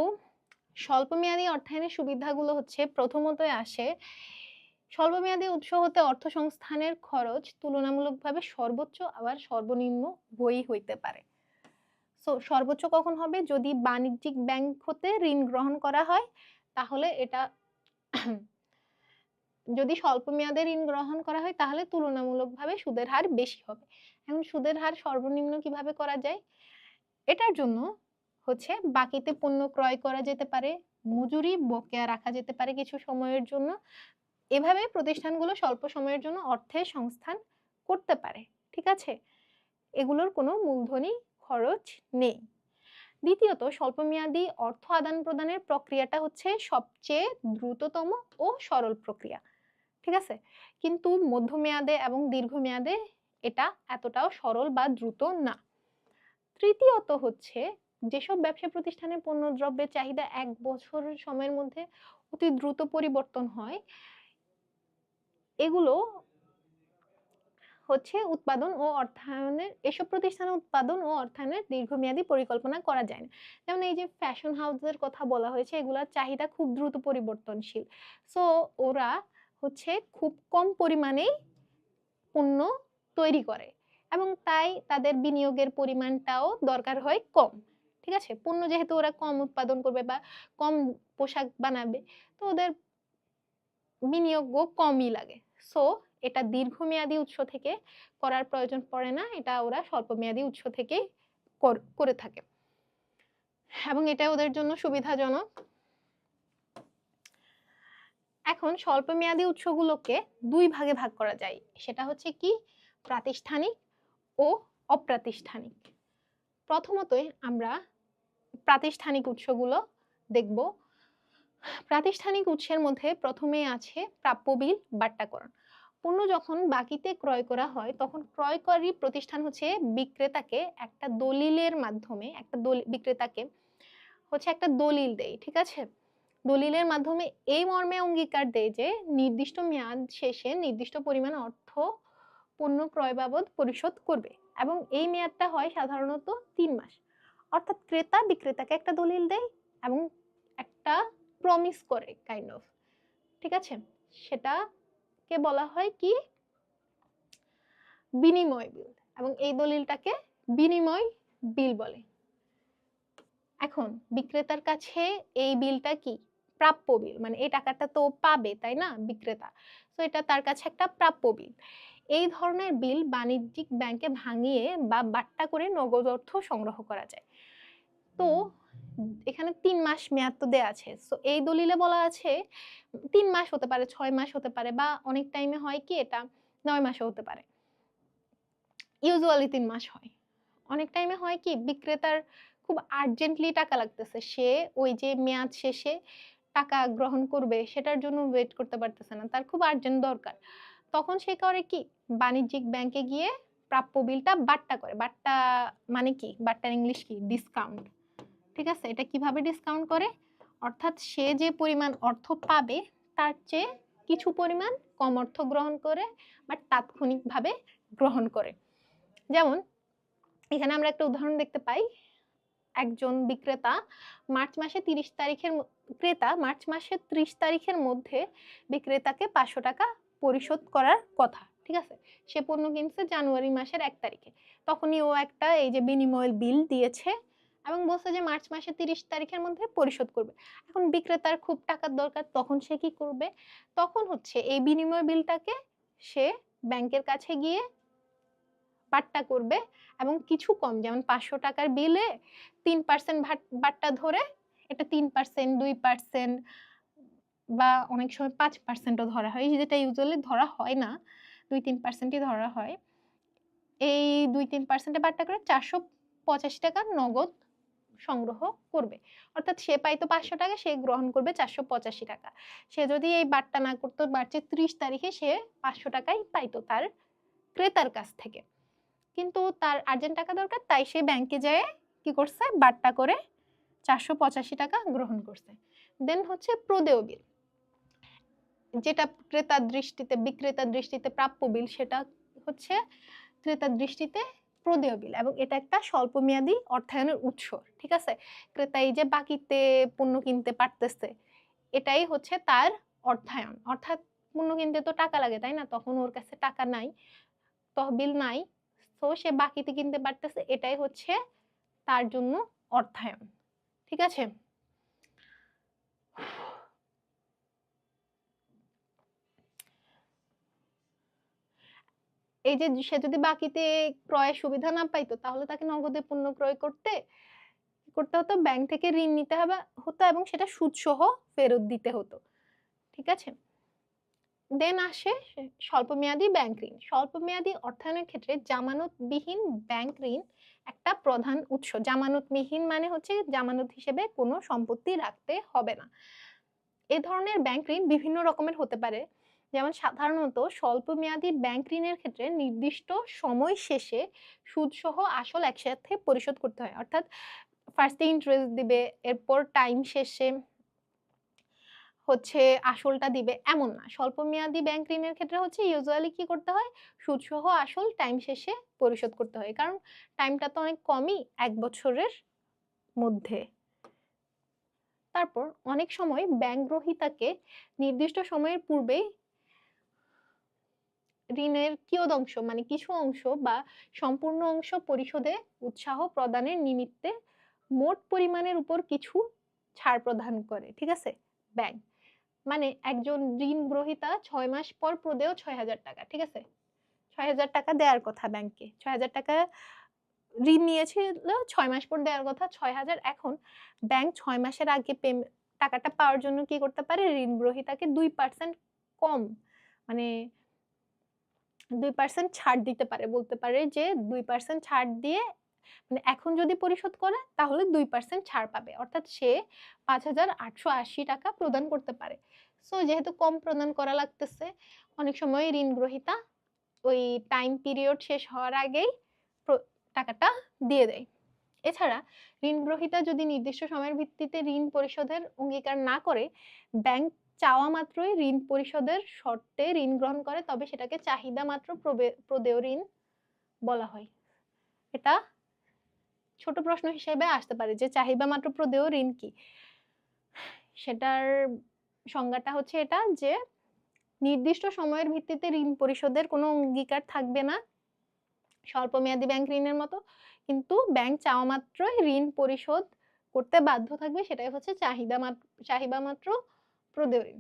স্বল্পমেয়াদী অর্থায়নের সুবিধাগুলো হচ্ছে, প্রথমতই আসে স্বল্পমেয়াদী উৎস হতে অর্থ সংস্থানের খরচ তুলনামূলকভাবে সর্বোচ্চ আবার সর্বনিম্ন উভয়ই হইতে পারে। সো সর্বোচ্চ কখন হবে? যদি বাণিজ্যিক ব্যাংক হতে ঋণ গ্রহণ করা হয় তাহলে এটা যদি স্বল্প মেয়াদে ঋণ গ্রহণ করা হয় তাহলে তুলনামূলকভাবে সুদের হার বেশি হবে। এখন সুদের হার সর্বনিম্ন কিভাবে করা যায়? এটার জন্য হচ্ছে বাকিতে পণ্য ক্রয় করা যেতে পারে, মজুরি বকেয়া রাখা যেতে পারে কিছু সময়ের জন্য। এভাবে প্রতিষ্ঠানগুলো স্বল্প সময়ের জন্য অর্থের সংস্থান করতে পারে। ঠিক আছে, এগুলোর কোনো মূলধনী খরচ নেই। দ্বিতীয়ত, স্বল্পমেয়াদী অর্থ আদান প্রদানের প্রক্রিয়াটা হচ্ছে সবচেয়ে দ্রুততম ও সরল প্রক্রিয়া। ঠিক আছে, কিন্তু মধ্যমেয়াদে এবং দীর্ঘমেয়াদে এটা এতটাও সরল বা দ্রুত না। তৃতীয়ত হচ্ছে, যেসব ব্যবসা প্রতিষ্ঠানের পণ্যদ্রব্যের চাহিদা 1 বছর সময়ের মধ্যে অতি দ্রুত পরিবর্তন হয়, এগুলো হচ্ছে উৎপাদন ও অর্থায়নের, এসব প্রতিষ্ঠানে উৎপাদন ও অর্থায়নের দীর্ঘমেয়াদী পরিকল্পনা করা যায় না। যেমন এই যে ফ্যাশন হাউসের কথা বলা হয়েছে, এগুলোর চাহিদা খুব দ্রুত পরিবর্তনশীল। সো ওরা হচ্ছে খুব কম পরিমাণেই পণ্য তৈরি করে এবং তাই তাদের বিনিয়োগের পরিমাণটাও দরকার হয় কম। ঠিক আছে, পণ্য যেহেতু ওরা কম উৎপাদন করবে বা কম পোশাক বানাবে, তো ওদের বিনিয়োগও কমই লাগে। সো এটা দীর্ঘমেয়াদী উৎস থেকে করার প্রয়োজন পড়ে না, এটা ওরা স্বল্পমেয়াদী উৎস থেকেই করে থাকে এবং এটা ওদের জন্য সুবিধাজনক। এখন স্বল্পমেয়াদী উৎসগুলোকে 2 ভাগে ভাগ করা যায়, সেটা হচ্ছে কি প্রাতিষ্ঠানিক ও অপ্রাতিষ্ঠানিক। প্রথমতই আমরা প্রাতিষ্ঠানিক উৎসগুলো দেখব। প্রাতিষ্ঠানিক উৎসের মধ্যে প্রথমেই আছে প্রাপ্য বিল বাট্টাকরণ। পণ্য যখন বাকিতে ক্রয় করা হয় তখন ক্রয়কারী প্রতিষ্ঠান হচ্ছে বিক্রেতাকে একটা দলিলের মাধ্যমে বিক্রেতাকে হচ্ছে একটা দলিল দেয়। ঠিক আছে, দলিলের মাধ্যমে এই মর্মে অঙ্গীকার দেয় যে নির্দিষ্ট মেয়াদ শেষে নির্দিষ্ট পরিমাণ অর্থ পণ্য ক্রয় বাবদ পরিশোধ করবে এবং এই মেয়াদটা হয় সাধারণত 3 মাস। অর্থাৎ ক্রেতা বিক্রেতাকে একটা দলিল দেয় এবং একটা প্রমিস করে কাইন্ড অফ। ঠিক আছে, সেটাকে বলা হয় কি বিনিময় বিল এবং এই দলিলটাকে বিনিময় বিল বলে। এখন বিক্রেতার কাছে এই বিলটা কি প্রাপ্য বিল, মানে এই টাকাটা তো পাবে তাই না বিক্রেতা, তো এটা তার কাছে একটা প্রাপ্য বিল। এই ধরনের বিল বাণিজ্যিক ব্যাংকে ভাঙিয়ে বা বাট্টা করে নগদ অর্থ সংগ্রহ করা যায়। তো এখানে 3 মাস মেয়াদ তো দেয়া আছে, সো এই দলিলে বলা আছে 3 মাস হতে পারে, 6 মাস হতে পারে বা অনেক টাইমে হয় কি এটা 9 মাসও হতে পারে। ইউজুয়ালি 3 মাস হয়। অনেক টাইমে হয় কি বিক্রেতার খুব আর্জেন্টলি টাকা লাগতেছে, সে ওই যে মেয়াদ শেষে টাকা গ্রহণ করবে সেটার জন্য ওয়েট করতে পারতেছে না, তার খুব আর্জেন্ট দরকার। তখন সে করে কি, বাণিজ্যিক ব্যাংকে গিয়ে প্রাপ্য বিলটা বাট্টা করে। বাট্টা মানে কি, বাট্টার ইংলিশ কি, ডিসকাউন্ট। ঠিক আছে, এটা কিভাবে ডিসকাউন্ট করে, অর্থাৎ সে যে পরিমাণ অর্থ পাবে তার চেয়ে কিছু পরিমাণ কম অর্থ গ্রহণ করে বা তাৎক্ষণিকভাবে গ্রহণ করে। যেমন এখানে আমরা একটা উদাহরণ দেখতে পাই, একজন বিক্রেতা মার্চ মাসে 30 তারিখের ক্রেতা মার্চ মাসের 30 তারিখের মধ্যে বিক্রেতাকে 500 টাকা পরিশোধ করার কথা। ঠিক আছে, সে পণ্য কিনছে জানুয়ারি মাসের 1 তারিখে, তখনই ও একটা এই যে বিনিময় বিল দিয়েছে এবং বলছে যে মার্চ মাসের 30 তারিখের মধ্যে পরিশোধ করবে। এখন বিক্রেতার খুব টাকার দরকার, তখন সে কি করবে, তখন হচ্ছে এই বিনিময় বিলটাকে সে ব্যাংকের কাছে গিয়ে বাট্টা করবে এবং কিছু কম, যেমন 500 টাকার বিলে 3% বাট্টা ধরে এটা 3%, 2% বা অনেক সময় 5%ও ধরা হয়, যেটা ইউজুয়ালি ধরা হয় না, 2-3%ই ধরা হয়। এই 2-3% বাট্টা করে 485 টাকা নগদ সংগ্রহ করবে। অর্থাৎ সে পাইতো 500 টাকা, সে গ্রহণ করবে 485 টাকা। সে যদি এই বাট্টা না করতো, মার্চের 30 তারিখে সে 500 টাকাই পাইতো তার ক্রেতার কাছ থেকে। কিন্তু তার আর্জেন্ট টাকা দরকার, তাই সে ব্যাংকে যায় কি করছে, বাট্টা করে 485 টাকা গ্রহণ করছে। দেন হচ্ছে প্রদেয় বিল, যেটা ক্রেতার দৃষ্টিতে, বিক্রেতার দৃষ্টিতে প্রাপ্য বিল, সেটা হচ্ছে ক্রেতার দৃষ্টিতে প্রদেয় বিল, এবং এটা একটা স্বল্পমেয়াদী অর্থায়নের উৎস। ঠিক আছে, ক্রেতা এই যে বাকিতে পণ্য কিনতে পারতেছে, এটাই হচ্ছে তার অর্থায়ন। অর্থাৎ পণ্য কিনতে তো টাকা লাগে, তাই না, তখন ওর কাছে টাকা নাই, তহবিল নাই, তো সে বাকিতে কিনতে পারতেছে, এটাই হচ্ছে তার জন্য অর্থায়ন। ঠিক আছে, এই যে সে যদি বাকিতে ক্রয়ের সুবিধা না পাইতো, তাহলে তাকে নগদে পণ্য ক্রয় করতে করতে হতো, ব্যাংক থেকে ঋণ নিতে হতো এবং সেটা সুদ সহ ফেরত দিতে হতো। ঠিক আছে, দেন আসে স্বল্পমেয়াদী ব্যাংক ঋণ। স্বল্পমেয়াদী অর্থায়নের ক্ষেত্রে জামানতবিহীন ব্যাংক ঋণ একটা প্রধান উৎস। জামানতবিহীন মানে হচ্ছে জামানত হিসেবে কোনো সম্পত্তি রাখতে হবে না। এ ধরনের ব্যাংক ঋণ বিভিন্ন রকমের হতে পারে, যেমন সাধারণত স্বল্পমেয়াদী ব্যাংক ঋণের ক্ষেত্রে নির্দিষ্ট সময় শেষে সুদসহ আসল একসাথে পরিশোধ করতে হয়। অর্থাৎ ফার্স্টে ইন্টারেস্ট দিবে, এরপর টাইম শেষে হচ্ছে আসলটা দিবে, এমন না। স্বল্পমেয়াদী ব্যাংক ঋণের ক্ষেত্রে হচ্ছে ইউজুয়ালি কি করতে হয়, সুদসহ আসল টাইম শেষে পরিশোধ করতে হয়, কারণ টাইমটা তো অনেক কমই, 1 বছরের মধ্যে। তারপর অনেক সময় ব্যাংক গ্রহীতাকে নির্দিষ্ট সময়ের পূর্বেই ঋণের কিয়দংশ মানে কিছু অংশ বা সম্পূর্ণ অংশ পরিশোধে উৎসাহ প্রদানের নিমিত্তে মোট পরিমাণের উপর কিছু ছাড় প্রদান করে। ঠিক আছে, ব্যাংক মানে একজন ঋণ গ্রহীতা 6 মাস পর প্রদেয় 6,000 টাকা। ঠিক আছে, 6,000 টাকা দেওয়ার কথা ব্যাংকে, 6,000 টাকা ঋণ নিয়েছিল, 6 মাস পর দেওয়ার কথা 6,000। এখন ব্যাংক 6 মাসের আগে টাকাটা পাওয়ার জন্য কি করতে পারে, ঋণ গ্রহীতাকে 2% কম মানে 2% ছাড় দিতে পারে, বলতে পারে যে 2% ছাড় দিয়ে, মানে এখন যদি পরিশোধ করে তাহলে 2% ছাড় পাবে, অর্থাৎ সে 5,880 টাকা প্রদান করতে পারে। সো যেহেতু কম প্রদান করা লাগতেছে, অনেক সময় ঋণ গ্রহীতা ওই টাইম পিরিয়ড শেষ হওয়ার আগেই টাকাটা দিয়ে দেয়। এছাড়া ঋণ গ্রহীতা যদি নির্দিষ্ট সময়ের ভিত্তিতে ঋণ পরিশোধের অঙ্গীকার না করে ব্যাংক চাওয়া মাত্রই ঋণ পরিশোধের শর্তে ঋণ গ্রহণ করে, তবে সেটাকে চাহিদা মাত্র প্রদেয় ঋণ বলা হয়। এটা ছোট প্রশ্ন হিসেবে আসতে পারে যে চাহিদা মাত্র প্রদেয় ঋণ কি। সেটার সংজ্ঞাটা হচ্ছে এটা, যে নির্দিষ্ট সময়ের ভিত্তিতে ঋণ পরিশোধের কোনো অঙ্গীকার থাকবে না স্বল্পমেয়াদী ব্যাংক ঋণের মতো, কিন্তু ব্যাংক চাওয়া মাত্রই ঋণ পরিশোধ করতে বাধ্য থাকবে, সেটাই হচ্ছে চাহিদা মাত্র প্রদেয় ঋণ।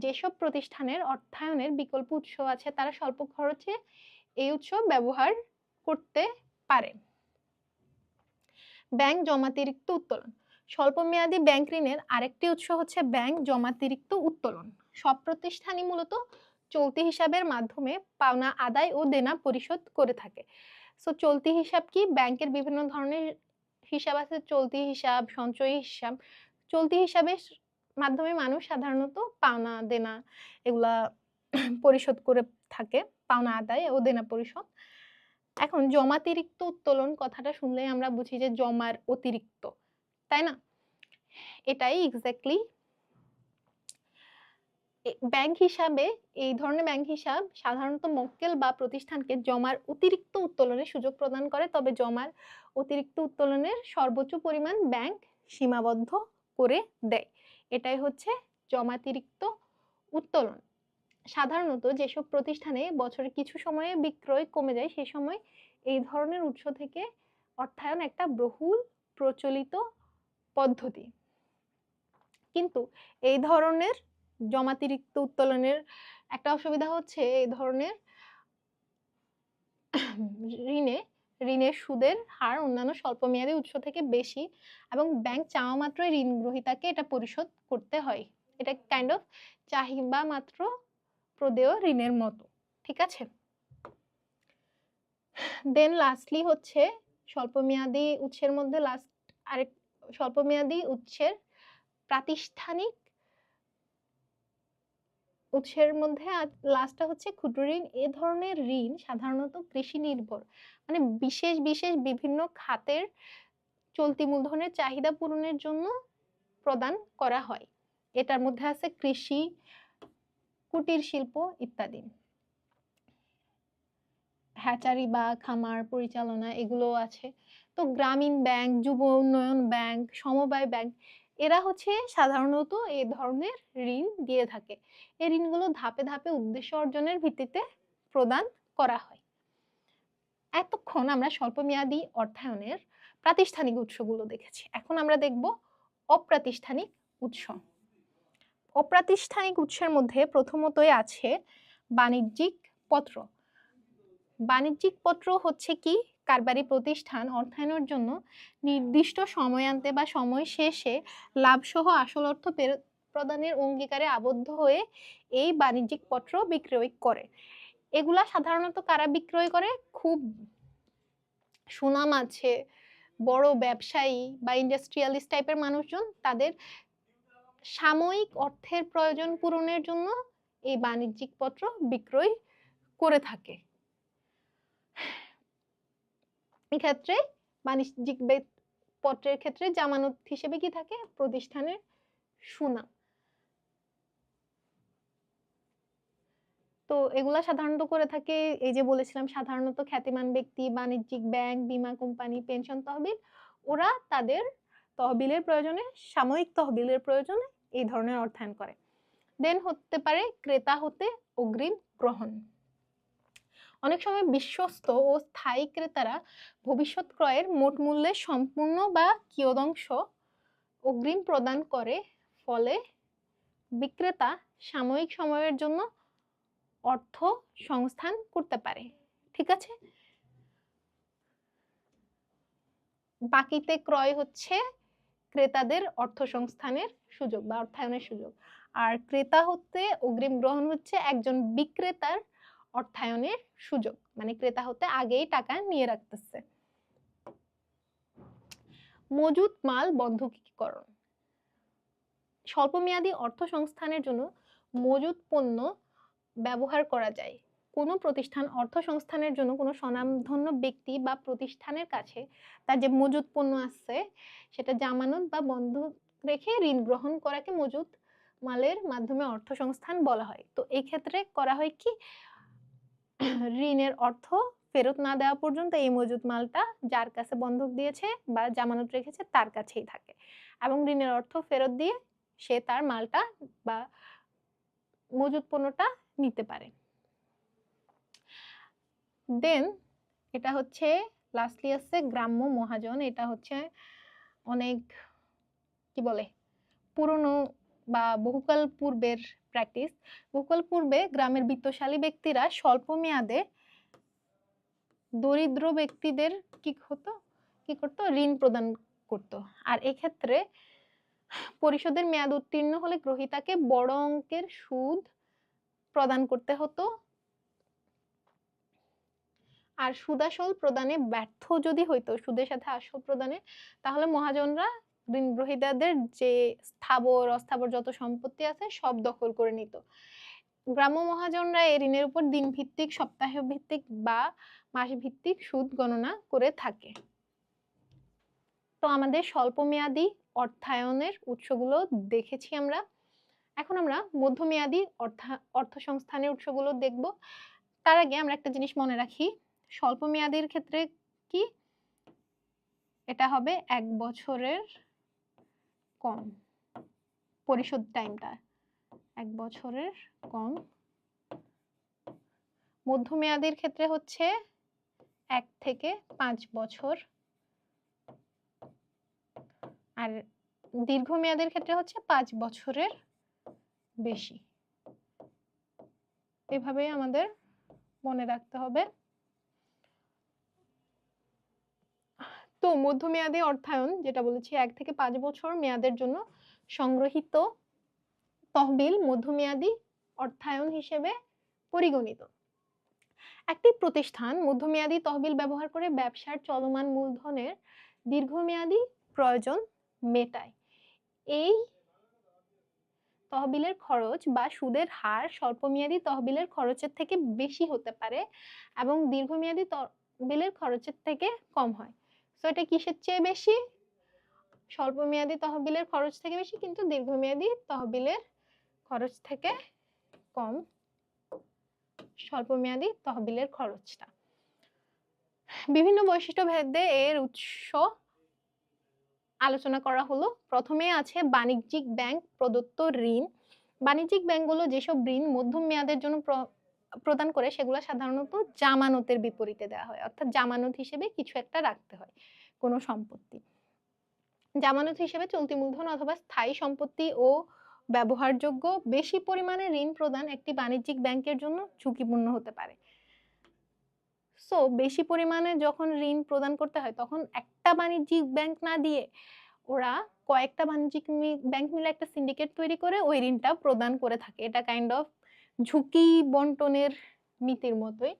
যেসব প্রতিষ্ঠানের অর্থায়নের বিকল্প উৎস আছে তারা স্বল্প খরচে এই উৎস ব্যবহার করতে পারে। ব্যাংক জমাতিরিক্ত উত্তোলন। স্বল্পমেয়াদী ব্যাংক ঋণের আরেকটি উৎস হচ্ছে ব্যাংক জমাতিরিক্ত উত্তোলন। সব প্রতিষ্ঠানই মূলত চলতি হিসাবের মাধ্যমে পাওনা আদায় ও দেনা পরিশোধ করে থাকে। সো চলতি হিসাব কি, ব্যাংকের বিভিন্ন ধরনের হিসাব আছে, চলতি হিসাব, সঞ্চয়ী হিসাব। চলতি হিসাবে মাধ্যমে মানুষ সাধারণত পাওনা দেনা এগুলা পরিশোধ করে থাকে, পাওনা আদায় ও দেনা পরিশোধ। এখন জমাতিরিক্ত উত্তোলন কথাটা শুনলেই আমরা বুঝি যে জমার অতিরিক্ত, তাই না? এটাই এক্স্যাক্টলি ব্যাংক হিসাবে, এই ধরনের ব্যাংক হিসাব সাধারণত মক্কেল বা প্রতিষ্ঠানকে জমার অতিরিক্ত উত্তোলনের সুযোগ প্রদান করে, তবে জমার অতিরিক্ত উত্তোলনের সর্বোচ্চ পরিমাণ ব্যাংক সীমাবদ্ধ করে দেয়। এটাই হচ্ছে জমাতিরিক্ত উত্তোলন। সাধারণত যেসব প্রতিষ্ঠানে বছরের কিছু সময়ে বিক্রয় কমে যায়, সেই সময় এই ধরনের উৎস থেকে অর্থায়ন একটা বহুল প্রচলিত পদ্ধতি। কিন্তু এই ধরনের জমাতিরিক্ত উত্তোলনের একটা অসুবিধা হচ্ছে, এই ধরনের ঋণের সুদের হার অন্যান্য স্বল্পমেয়াদী উৎস থেকে বেশি এবং ব্যাংক চাওয়া মাত্রই ঋণ গ্রহীতাকে এটা পরিশোধ করতে হয়। এটা কাইন্ড অফ চাহিদা মাত্র প্রদেয় ঋণের মতো, ঠিক আছে? দেন লাস্টলি হচ্ছে স্বল্পমেয়াদী উৎসের মধ্যে আরেক স্বল্পমেয়াদী উৎসের প্রাতিষ্ঠানিক উৎসের মধ্যে লাস্টটা হচ্ছে ক্ষুদ্র ঋণ। এ ধরনের ঋণ সাধারণত কৃষি নির্ভর, মানে বিশেষ বিশেষ বিভিন্ন খাতের চলতি মূলধনের চাহিদা পূরণের জন্য প্রদান করা হয়। এটার মধ্যে আছে কৃষি, কুটির শিল্প ইত্যাদি। হ্যাচারি বা খামার পরিচালনা এগুলো আছে। তো গ্রামীণ ব্যাংক, যুব উন্নয়ন ব্যাংক, সমবায় ব্যাংক এরা হচ্ছে সাধারণত এই ধরনের ঋণ দিয়ে থাকে। এই ঋণগুলো ধাপে ধাপে উদ্দেশ্য অর্জনের ভিত্তিতে প্রদান করা হয়। এতক্ষণ আমরা স্বল্পমেয়াদী অর্থায়নের প্রাতিষ্ঠানিক উৎসগুলো দেখেছি। এখন আমরা দেখব অপ্রাতিষ্ঠানিক উৎস। অপ্রাতিষ্ঠানিক উৎসের মধ্যে প্রথমতই আছে বাণিজ্যিক পত্র। বাণিজ্যিক পত্র হচ্ছে কি, কারবারি প্রতিষ্ঠান অর্থায়নের জন্য নির্দিষ্ট সময়ান্তে বা সময় শেষে লাভসহ আসল অর্থ প্রদানের অঙ্গীকারে আবদ্ধ হয়ে এই বাণিজ্যিক পত্র বিক্রয় করে। এগুলা সাধারণত কারা বিক্রয় করে? খুব সুনাম আছে বড় ব্যবসায়ী বা ইন্ডাস্ট্রিয়ালিস্ট টাইপের মানুষজন, তাদের সাময়িক অর্থের প্রয়োজন পূরণের জন্য এই বাণিজ্যিক পত্র বিক্রয় করে থাকে। এক্ষেত্রে বাণিজ্যিক পত্রের ক্ষেত্রে জামানত হিসেবে কি থাকে? প্রতিষ্ঠানের সুনাম। তো এগুলা সাধারণত করে থাকে, এই যে বলেছিলাম, সাধারণত খ্যাতিমান ব্যক্তি, বাণিজ্যিক ব্যাংক, বীমা কোম্পানি, পেনশন তহবিল, ওরা তাদের তহবিলের প্রয়োজনে, সাময়িক তহবিলের প্রয়োজনে এই ধরনের অর্থায়ন করে। দেন হতে পারে ক্রেতা হতে অগ্রিম গ্রহণ। অনেক সময় বিশ্বস্ত ও স্থায়ী ক্রেতারা ভবিষ্যৎ ক্রয়ের মোট মূল্যের সম্পূর্ণ বা কিয়দংশ অগ্রিম প্রদান করে, ফলে বিক্রেতা সাময়িক সময়ের জন্য অর্থ সংস্থান করতে পারে। ঠিক আছে? বাকিতে ক্রয় হচ্ছে ক্রেতাদের অর্থ সংস্থানের সুযোগ বা অর্থায়নের সুযোগ, আর ক্রেতা হতে অগ্রিম গ্রহণ হচ্ছে একজন বিক্রেতার অর্থায়নের সুযোগ, মানে ক্রেতা হতে আগেই টাকা নিয়ে রাখতেছে। মজুত মাল বন্ধকীকরণ। স্বল্পমেয়াদী অর্থ সংস্থানের জন্য মজুত পণ্য ব্যবহার করা যায়। কোনো প্রতিষ্ঠান অর্থ সংস্থানের জন্য কোনো স্বনামধন্য ব্যক্তি বা প্রতিষ্ঠানের কাছে তার যে মজুত পণ্য আছে সেটা জামানত বা বন্ধক রেখে ঋণ গ্রহণ করাকে মজুত মালের মাধ্যমে অর্থ সংস্থান বলা হয়। তো এই ক্ষেত্রে করা হয় কি, ঋণের অর্থ ফেরত না দেওয়া পর্যন্ত এই মজুত মালটা যার কাছে বন্ধক দিয়েছে বা জামানত রেখেছে তার কাছেই থাকে, এবং ঋণের অর্থ ফেরত দিয়ে সে তার মালটা বা মজুত পণ্যটা নিতে পারে। দেন এটা হচ্ছে লাস্টলি আছে গ্রাম্য মহাজন। এটা হচ্ছে অনেক কি বলে পুরনো বা বহুকাল পূর্বের প্র্যাকটিস। বহুকাল পূর্বে গ্রামের বিত্তশালী ব্যক্তিরা স্বল্প মেয়াদে দরিদ্র ব্যক্তিদের কি করতো, ঋণ প্রদান করত। আর এক্ষেত্রে পরিশোধের মেয়াদ উত্তীর্ণ হলে গ্রহীতাকে বড় অঙ্কের সুদ প্রদান করতে হতো, আর সুদ আসল প্রদানে ব্যর্থ যদি হইতো, সুদের সাথে আসল প্রদানে, তাহলে মহাজনরা ঋণ গ্রহীতাদের যে স্থাবর অস্থাবর যত সম্পত্তি আছে সব দখল করে নিত। গ্রাম্য মহাজনরা এই ঋণের উপর দিন ভিত্তিক, সপ্তাহ ভিত্তিক বা মাস ভিত্তিক সুদ গণনা করে থাকে। তো আমাদের স্বল্প মেয়াদী অর্থায়নের উৎসগুলো দেখেছি আমরা। এখন আমরা মধ্যমেয়াদী অর্থ সংস্থানের উৎসগুলো দেখব। তার আগে আমরা একটা জিনিস মনে রাখি, স্বল্প মেয়াদীর ক্ষেত্রে কি এটা হবে 1 বছরের কম, পরিশোধ টাইমটা 1 বছরের কম। মধ্যমেয়াদীর ক্ষেত্রে হচ্ছে 1 থেকে 5 বছর, আর দীর্ঘমেয়াদের ক্ষেত্রে হচ্ছে 5 বছরের বেশি। এভাবে আমাদের মনে রাখতে হবে। তো মধ্যমেয়াদী অর্থায়ন যেটা বলেছি 1 থেকে 5 বছর মেয়াদের জন্য সংগ্রহিত তহবিল মধ্যমেয়াদী অর্থায়ন হিসেবে পরিগণিত। একটি প্রতিষ্ঠান মধ্যমেয়াদী তহবিল ব্যবহার করে ব্যবসার চলমান মূলধনের দীর্ঘমেয়াদী প্রয়োজন মেটায়। এই তহবিলের খরচ বা সুদের হার স্বল্পমেয়াদী তহবিলের খরচের থেকে বেশি হতে পারে এবং দীর্ঘমেয়াদী তহবিলের খরচের থেকে কম হয়। সো এটা কিসের চেয়ে বেশি? স্বল্পমেয়াদী তহবিলের খরচ থেকে বেশি, কিন্তু দীর্ঘমেয়াদী তহবিলের খরচ থেকে কম স্বল্পমেয়াদী তহবিলের খরচটা। বিভিন্ন বৈশিষ্ট্য ভেদে এর উৎস আলোচনা করা হলো। প্রথমে আছে বাণিজ্যিক ব্যাংক প্রদত্ত ঋণ। বাণিজ্যিক ব্যাংকগুলো যেসব ঋণ মধ্যম মেয়াদের জন্য প্রদান করে সেগুলো সাধারণত জামানতের বিপরীতে দেওয়া হয়, অর্থাৎ জামানত হিসেবে কিছু একটা রাখতে হয় কোনো সম্পত্তি। জামানত হিসেবে চলতি মূলধন অথবা স্থায়ী সম্পত্তি ও ব্যবহারযোগ্য বেশি পরিমাণে ঋণ প্রদান একটি বাণিজ্যিক ব্যাংকের জন্য ঝুঁকিপূর্ণ হতে পারে। সো বেশি পরিমাণে যখন ঋণ প্রদান করতে হয় তখন একটা বাণিজ্যিক ব্যাংক না দিয়ে ওরা কয়েকটা বাণিজ্যিক ব্যাংক মিলে একটা সিন্ডিকেট তৈরি করে ওই ঋণটা প্রদান করে থাকে। এটা কাইন্ড অফ ঝুঁকি বন্টনের নীতির মতোই।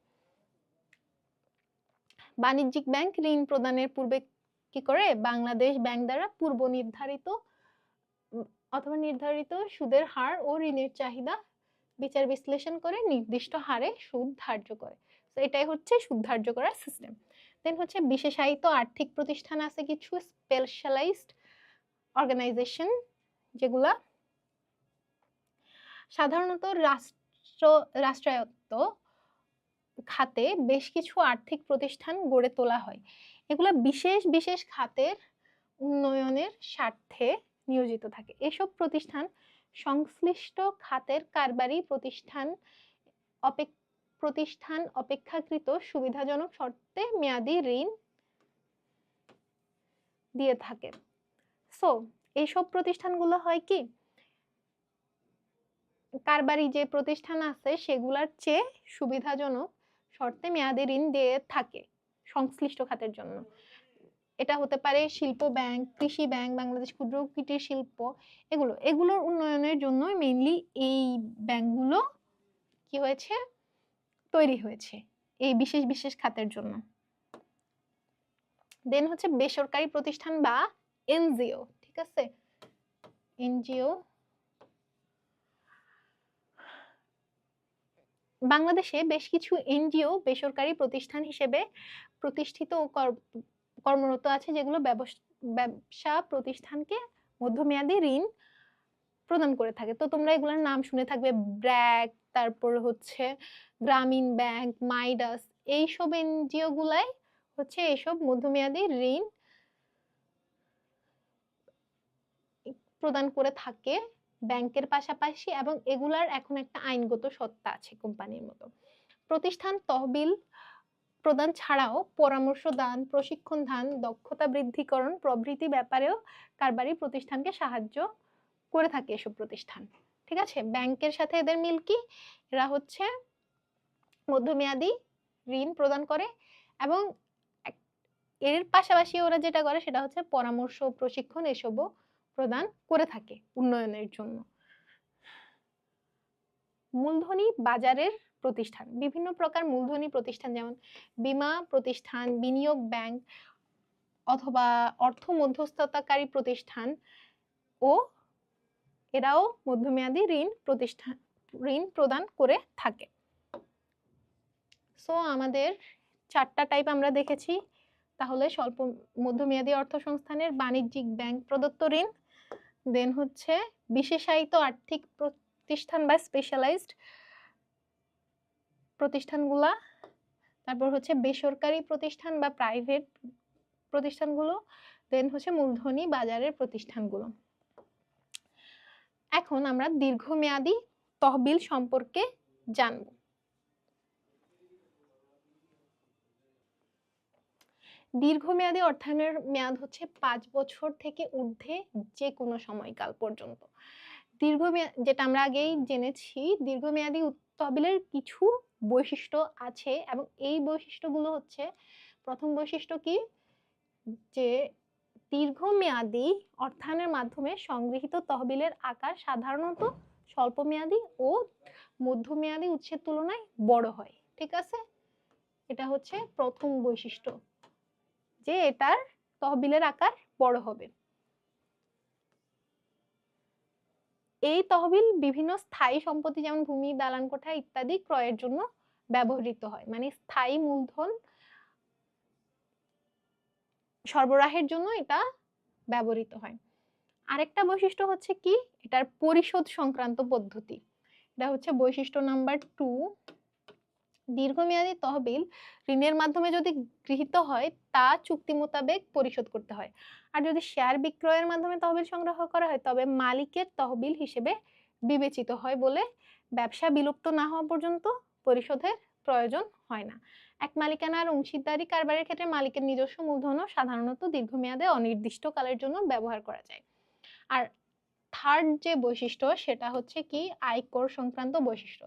বাণিজ্যিক ব্যাংক ঋণ প্রদানের পূর্বে কি করে? বাংলাদেশ ব্যাংক দ্বারা পূর্ব নির্ধারিত অথবা নির্ধারিত সুদের হার ও ঋণের চাহিদা বিচার বিশ্লেষণ করে নির্দিষ্ট হারে সুদ ধার্য করে। তো এটাই হচ্ছে সুদ ধার্য করার সিস্টেম। দেন হচ্ছে বিশেষায়িত আর্থিক প্রতিষ্ঠান আছে কিছু, স্পেশালাইজড অর্গানাইজেশন, যেগুলা সাধারণত রাষ্ট্রায়ত্ত খাতে বেশ কিছু আর্থিক প্রতিষ্ঠান গড়ে তোলা হয়। এগুলা বিশেষ বিশেষ খাতের উন্নয়নের স্বার্থে নিয়োজিত থাকে। এসব প্রতিষ্ঠান সংশ্লিষ্ট খাতের কারবারি প্রতিষ্ঠান অপেক্ষাকৃত সুবিধাজনক শর্তে মেয়াদি ঋণ দিয়ে থাকে। সো এইসব প্রতিষ্ঠানগুলো হয় কি, কারবারি যে প্রতিষ্ঠান আছে সেগুলার চেয়ে সুবিধাজনক শর্তে মেয়াদি ঋণ দিয়ে থাকে সংশ্লিষ্ট খাতের জন্য। এটা হতে পারে শিল্প ব্যাংক, কৃষি ব্যাংক, বাংলাদেশ ক্ষুদ্র কুটির শিল্প, এগুলোর উন্নয়নের জন্য মেইনলি এই ব্যাংকগুলো কি হয়েছে, তৈরি হয়েছে এই বিশেষ বিশেষ খাতের জন্য। দেন হচ্ছে বেসরকারি প্রতিষ্ঠান বা এনজিও। ঠিক আছে, এনজিও বাংলাদেশে বেশ কিছু এনজিও বেসরকারি প্রতিষ্ঠান হিসেবে প্রতিষ্ঠিত ও কর্মরত আছে, যেগুলো ব্যবসা প্রতিষ্ঠানকে মধ্যমেয়াদী ঋণ প্রদান করে থাকে। তো তোমরা এগুলোর নাম শুনে থাকবে, ব্র্যাক, তারপর হচ্ছে গ্রামীণ ব্যাংক, মাইডাস, এইসব এনজিও গুলাই হচ্ছে এইসব মধ্যমেয়াদী ঋণ প্রদান করে থাকে ব্যাংকের পাশাপাশি, এবং এগুলার এখন একটা আইনগত সত্তা আছে কোম্পানির মতো। প্রতিষ্ঠান তহবিল প্রদান ছাড়াও পরামর্শ দান, প্রশিক্ষণ দান, দক্ষতা বৃদ্ধিকরণ প্রভৃতি ব্যাপারেও কারবারি প্রতিষ্ঠানকে সাহায্য করে থাকে এসব প্রতিষ্ঠান। ঠিক আছে, ব্যাংকের সাথে এদের মিল কি, এরা হচ্ছে মধ্যমেয়াদী ঋণ প্রদান করে এবং এর পাশাপাশি ওরা যেটা করে সেটা হচ্ছে পরামর্শ, প্রশিক্ষণ এসবও প্রদান করে থাকে উন্নয়নের জন্য। মূলধনী বাজারের প্রতিষ্ঠান, বিভিন্ন প্রকার মূলধনী প্রতিষ্ঠান যেমন বীমা প্রতিষ্ঠান, বিনিয়োগ ব্যাংক, অথবা অর্থ মধ্যস্থতাকারী প্রতিষ্ঠান ও এরাও মধ্যমেয়াদী ঋণ প্রদান করে থাকে। সো আমাদের 4টা টাইপ আমরা দেখেছি। তাহলে স্বল্প মধ্যমেয়াদী অর্থ সংস্থানের বাণিজ্যিক ব্যাংক প্রদত্ত ঋণ, দেন হচ্ছে বিশেষায়িত আর্থিক প্রতিষ্ঠান বা স্পেশালাইজড প্রতিষ্ঠানগুলা, তারপর হচ্ছে বেসরকারি প্রতিষ্ঠান বা প্রাইভেট প্রতিষ্ঠানগুলো, দেন হচ্ছে মূলধনী বাজারের প্রতিষ্ঠানগুলো। এখন আমরা দীর্ঘমেয়াদী তহবিল সম্পর্কে জানব। দীর্ঘমেয়াদী অর্থায়নের মেয়াদ হচ্ছে 5 বছর থেকে ঊর্ধ্বে যে কোনো সময়কাল পর্যন্ত। যেটা আমরা আগেই জেনেছি, দীর্ঘমেয়াদী তহবিলের কিছু বৈশিষ্ট্য আছে এবং এই বৈশিষ্ট্যগুলো হচ্ছে, প্রথম বৈশিষ্ট্য কি, যে দীর্ঘমেয়াদী অর্থায়নের মাধ্যমে সংগৃহীত তহবিলের আকার সাধারণত স্বল্পমেয়াদী ও মধ্যমেয়াদী উৎসের তুলনায় বড় হয়। ঠিক আছে, এটা হচ্ছে প্রথম বৈশিষ্ট্য, যে এটার তহবিলের আকার বড় হবে। এই তহবিল বিভিন্ন স্থায়ী সম্পত্তি যেমন ভূমি, দালান কোঠা ইত্যাদি ক্রয়ের জন্য ব্যবহৃত হয়, মানে স্থায়ী মূলধন সরবরাহের জন্য এটা ব্যবহৃত হয়। আরেকটা বৈশিষ্ট্য হচ্ছে কি, এটার পরিশোধ সংক্রান্ত পদ্ধতি। এটা হচ্ছে বৈশিষ্ট্য নাম্বার 2। দীর্ঘমেয়াদী তহবিল ঋণের মাধ্যমে যদি গৃহীত হয় তা চুক্তি মোতাবেক পরিশোধ করতে হয়। আর যদি শেয়ার বিক্রয়ের মাধ্যমে তহবিল সংগ্রহ করা হয় তবে মালিকের তহবিল হিসেবে বিবেচিত হয় বলে ব্যবসা বিলুপ্ত না হওয়া পর্যন্ত পরিশোধের প্রয়োজন হয় না। এক মালিকানার অংশীদারি কারবারের ক্ষেত্রে মালিকের নিজস্ব মূলধনও সাধারণত দীর্ঘমেয়াদে অনির্দিষ্টকালের জন্য ব্যবহার করা যায়। আর থার্ড যে বৈশিষ্ট্য সেটা হচ্ছে কি, আয়কর সংক্রান্ত বৈশিষ্ট্য।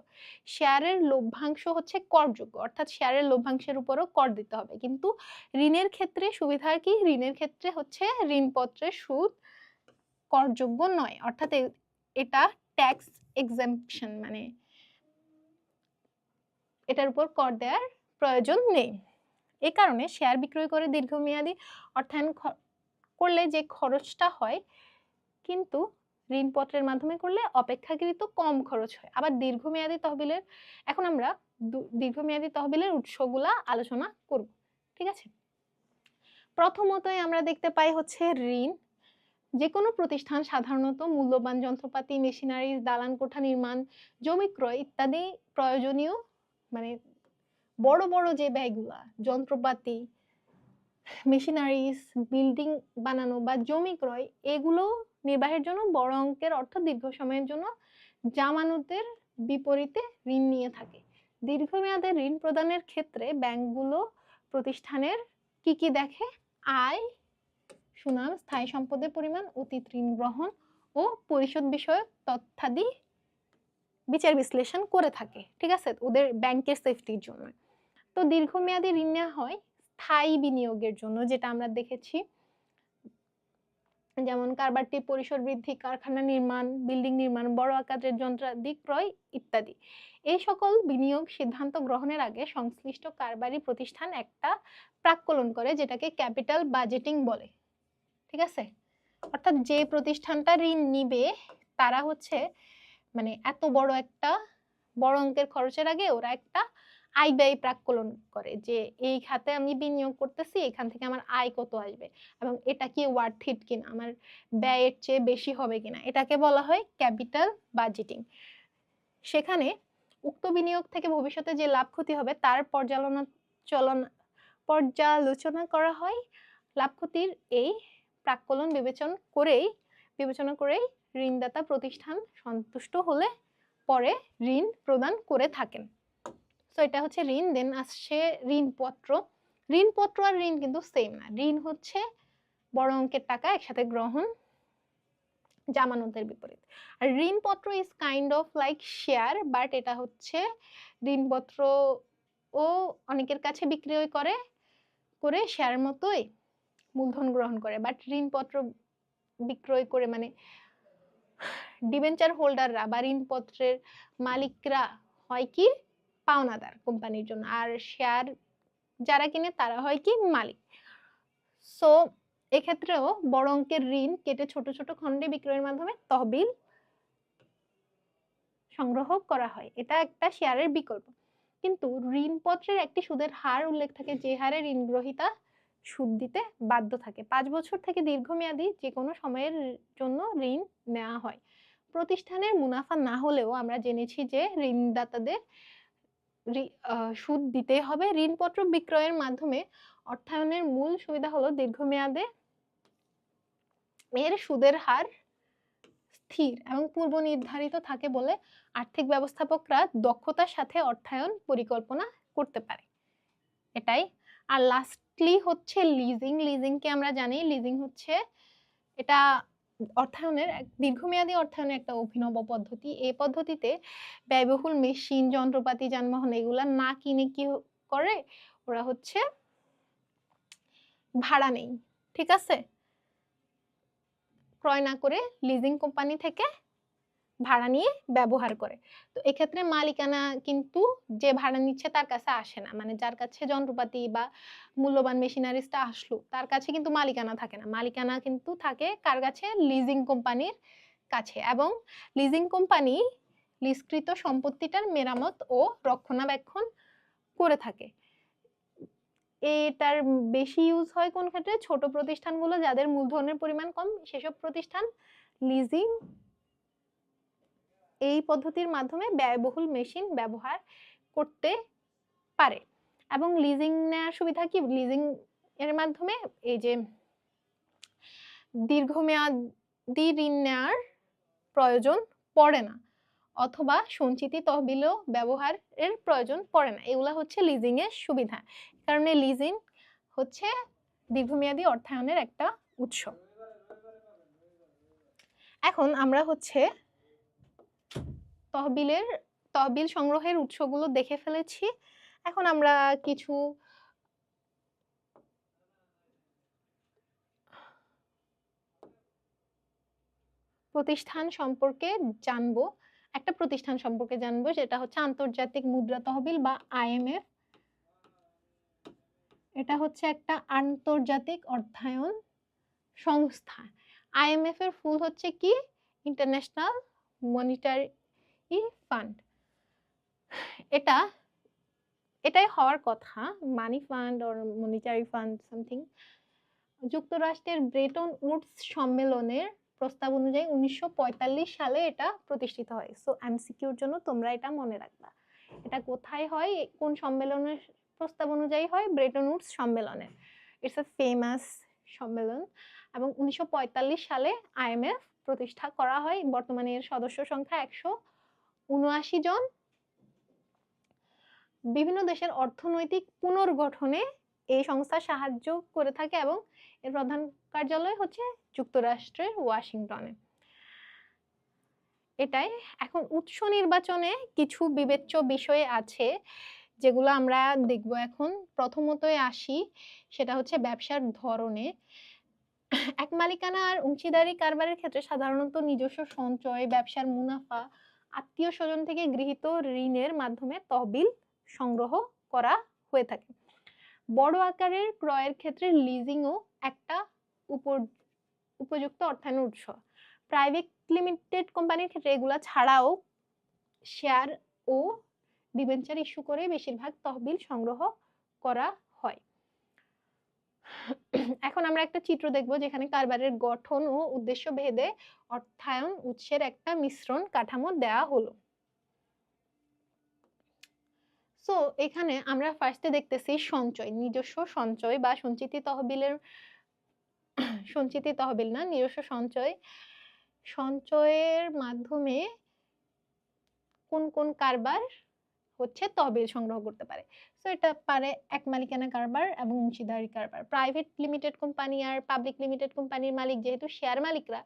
শেয়ারের লভ্যাংশ হচ্ছে করযোগ্য, অর্থাৎ শেয়ারের লভ্যাংশের উপরও কর দিতে হবে। কিন্তু ঋণের ক্ষেত্রে সুবিধা কি, ঋণের ক্ষেত্রে হচ্ছে ঋণপত্রের সুদ করযোগ্য নয়, অর্থাৎ এটা ট্যাক্স এক্সাম্পশন, মানে এটার উপর কর দেওয়ার প্রয়োজন নেই। এই কারণে শেয়ার বিক্রয় করে দীর্ঘমেয়াদী অর্থায়ন করলে যে খরচটা হয়, কিন্তু ঋণপত্রের মাধ্যমে করলে অপেক্ষাকৃত কম খরচ হয়। আবার দীর্ঘমেয়াদী তহবিলের, এখন আমরা দীর্ঘমেয়াদী তহবিলের উৎসগুলা আলোচনা করব। ঠিক আছে, প্রথমতই আমরা দেখতে পাই হচ্ছে ঋণ। যে কোনো প্রতিষ্ঠান সাধারণত মূল্যবান যন্ত্রপাতি, মেশিনারি, দালান কোঠা নির্মাণ, জমি ক্রয় ইত্যাদি প্রয়োজনীয়, মানে বড় বড় যে ব্যয়গুলা, যন্ত্রপাতি, মেশিনারিজ, বিল্ডিং বানানো বা জমি ক্রয়, এগুলো নির্বাহের জন্য বড় অঙ্কের অর্থ দীর্ঘ সময়ের জন্য জামানতের বিপরীতে ঋণ নিয়ে থাকে। দীর্ঘমেয়াদে ঋণ প্রদানের ক্ষেত্রে ব্যাংকগুলো প্রতিষ্ঠানের কি কি দেখে? আয়, সুনাম, স্থায়ী সম্পদের পরিমাণ, অতীত ঋণ গ্রহণ ও পরিশোধ বিষয়ক তথ্যাদি বিচার বিশ্লেষণ করে থাকে। ঠিক আছে, ওদের ব্যাংকের সেফটির জন্য। তো দীর্ঘমেয়াদী ঋণ নেওয়া হয় স্থায়ী বিনিয়োগের জন্য, যেটা আমরা দেখেছি, যেমন কারবারটির পরিসর বৃদ্ধি, কারখানা নির্মাণ, বিল্ডিং নির্মাণ, বড় আকারের যন্ত্রাদি ক্রয় ইত্যাদি। এই সকল বিনিয়োগ সিদ্ধান্ত গ্রহণের আগে সংশ্লিষ্ট কারবারি প্রতিষ্ঠান একটা প্রাক্কলন করে, যেটাকে ক্যাপিটাল বাজেটিং বলে। ঠিক আছে, অর্থাৎ যে প্রতিষ্ঠানটা ঋণ নিবে তারা হচ্ছে, মানে এত বড় একটা বড় অঙ্কের খরচের আগে ওরা একটা আয় ব্যয় প্রাক্কলন করে, যে এই খাতে আমি বিনিয়োগ করতেছি, এখান থেকে আমার আয় কত আসবে এবং এটা কি ওয়ার্থ ইট কিনা, আমার ব্যয়ের চেয়ে বেশি হবে কিনা, এটাকে বলা হয় ক্যাপিটাল বাজেটিং। সেখানে উক্ত বিনিয়োগ থেকে ভবিষ্যতে যে লাভ ক্ষতি হবে তার পর্যালোচনা করা হয়। লাভ ক্ষতির এই প্রাক্কলন বিবেচনা করেই ঋণদাতা প্রতিষ্ঠান সন্তুষ্ট হলে পরে ঋণ প্রদান করে থাকেন। তো এটা হচ্ছে ঋণ। দেন আসছে ঋণপত্র। ঋণপত্র আর ঋণ কিন্তু সেম না। ঋণ হচ্ছে বড় অঙ্কের টাকা একসাথে গ্রহণ, জামানতের বিপরীত। আর ঋণপত্র is kind of like share, but এটা হচ্ছে ঋণপত্র ও অনেকের কাছে বিক্রয় করে শেয়ার মতোই মূলধন গ্রহণ করে, বাট ঋণপত্র বিক্রয় করে, মানে ডিবেঞ্চার হোল্ডাররা বা ঋণপত্রের মালিকরা হয় কি পাওনাদার কোম্পানির জন্য, আর শেয়ার যারা কিনে তারা হয় কি মালিক। সো এক্ষেত্রেও বড় অঙ্কের ঋণ কেটে ছোট ছোট খণ্ডে বিক্রয়ের মাধ্যমে তহবিল সংগ্রহ করা হয়। এটা একটা শেয়ারের বিকল্প। কিন্তু ঋণপত্রের একটি সুদের হার উল্লেখ থাকে যে হারে ঋণ গ্রহীতা সুদ দিতে বাধ্য থাকে। ৫ বছর থেকে দীর্ঘমেয়াদী যে কোনো সময়ের জন্য ঋণ নেওয়া হয়। প্রতিষ্ঠানের মুনাফা না হলেও আমরা জেনেছি যে ঋণদাতাদের সুদ দিতে হবে। ঋণপত্র বিক্রয়ের মাধ্যমে অর্থায়নের মূল সুবিধা হলো দীর্ঘমেয়াদে এর সুদের হার স্থির এবং পূর্ব নির্ধারিত থাকে বলে আর্থিক ব্যবস্থাপকরা দক্ষতার সাথে অর্থায়ন পরিকল্পনা করতে পারে। এটাই। আর লাস্টলি হচ্ছে লিজিং। লিজিংকে আমরা জানি লিজিং হচ্ছে এটা অর্থায়নের দীর্ঘমেয়াদী অর্থায়নের একটা অভিনব পদ্ধতি। এই পদ্ধতিতে ব্যয়বহুল মেশিন, যন্ত্রপাতি, যানবাহন এগুলা না কিনে কি করে, ওরা হচ্ছে ভাড়া নেই, ঠিক আছে, ক্রয় না করে লিজিং কোম্পানি থেকে ভাড়া নিয়ে ব্যবহার করে। তো এক্ষেত্রে মালিকানা কিন্তু যে ভাড়া নিচ্ছে তার কাছে আসে না, মানে যার কাছে যন্ত্রপাতি বা মূল্যবান মেশিনারিজটা আসলো তার কাছে কিন্তু মালিকানা থাকে না। মালিকানা কিন্তু থাকে কার কাছে? লিজিং কোম্পানির কাছে। এবং লিজিং কোম্পানি লিজকৃত সম্পত্তিটার মেরামত ও রক্ষণাবেক্ষণ করে থাকে। এটার বেশি ইউজ হয় কোন ক্ষেত্রে? ছোট প্রতিষ্ঠানগুলো যাদের মূলধনের পরিমাণ কম, সেসব প্রতিষ্ঠান লিজিং এই পদ্ধতির মাধ্যমে ব্যয়বহুল মেশিন ব্যবহার করতে পারে। এবং লিজিং নেওয়ার সুবিধা কি? লিজিং এর মাধ্যমে এই যে দীর্ঘমেয়াদী ঋণ নেওয়ার প্রয়োজন পড়ে না, অথবা সঞ্চিতি তহবিলও ব্যবহারের প্রয়োজন পড়ে না। এগুলা হচ্ছে লিজিং এর সুবিধা। কারণে লিজিং হচ্ছে দীর্ঘমেয়াদী অর্থায়নের একটা উৎস। এখন আমরা হচ্ছে তহবিল সংগ্রহের উৎসগুলো দেখে ফেলেছি। এখন আমরা কিছু প্রতিষ্ঠান সম্পর্কে জানবো। একটা প্রতিষ্ঠান সম্পর্কে জানবো, সেটা হচ্ছে আন্তর্জাতিক মুদ্রা তহবিল বা IMF। এটা হচ্ছে একটা আন্তর্জাতিক অর্থায়ন সংস্থা। IMF এর ফুল হচ্ছে কি? International Monetary Fund. এটাই হওয়ার কথা, money fund or monetary fund something. যুক্তরাষ্ট্রের ব্রেটন উডস সম্মেলনের প্রস্তাব অনুযায়ী 1945 সালে এটা প্রতিষ্ঠিত হয়। সো এমসিকিউর জন্য তোমরা এটা মনে রাখবা। এটা কোথায় হয়, কোন সম্মেলনের প্রস্তাব অনুযায়ী হয়? ব্রেটন উডস সম্মেলনের। ইটস আ ফেমাস সম্মেলন। এবং 1945 সালে IMF প্রতিষ্ঠা করা হয়। বর্তমানে এর সদস্য সংখ্যা 179 জন। বিভিন্ন দেশের অর্থনৈতিক পুনর্গঠনে এই সংস্থা সাহায্য করে থাকে এবং এর প্রধান কার্যালয় হচ্ছে যুক্তরাষ্ট্রের ওয়াশিংটনে। এটাই। এখন উৎস নির্বাচনে কিছু বিবেচ্য বিষয় আছে যেগুলো আমরা দেখব এখন। প্রথমতই আসি, সেটা হচ্ছে ব্যবসার ধরনে। এক মালিকানা আর অংশীদারি কারবারের ক্ষেত্রে সাধারণত নিজস্ব সঞ্চয়, ব্যবসার মুনাফা, আত্মীয় স্বজন থেকে গৃহীত ঋণের মাধ্যমে তহবিল সংগ্রহ করা হয়ে থাকে। বড় আকারের ক্রয়ের ক্ষেত্রে লিজিংও একটা উপযুক্ত অর্থায়নের উৎস। প্রাইভেট লিমিটেড কোম্পানির ক্ষেত্রে এগুলা ছাড়াও শেয়ার ও ডিবেঞ্চার ইস্যু করে বেশিরভাগ তহবিল সংগ্রহ করা হয়। এখন আমরা একটা চিত্র দেখব যেখানে কারবারের গঠন ও উদ্দেশ্য ভেদে অর্থায়ন উৎসের একটা মিশ্রণ কাঠামো দেয়া হলো। সো এখানে আমরা ফার্স্টে দেখতেছি সঞ্চয়, নিজস্ব সঞ্চয় বা সঞ্চিতি তহবিলের সঞ্চিতি তহবিল না, নিজস্ব সঞ্চয়। সঞ্চয়ের মাধ্যমে কোন কোন কারবার হচ্ছে তহবিল সংগ্রহ করতে পারে? সো এটা পারে এক মালিকানা কারবার এবং অংশীদারি কারবার। প্রাইভেট লিমিটেড কোম্পানি আর পাবলিক লিমিটেড কোম্পানির মালিক যেহেতু শেয়ার মালিকরা,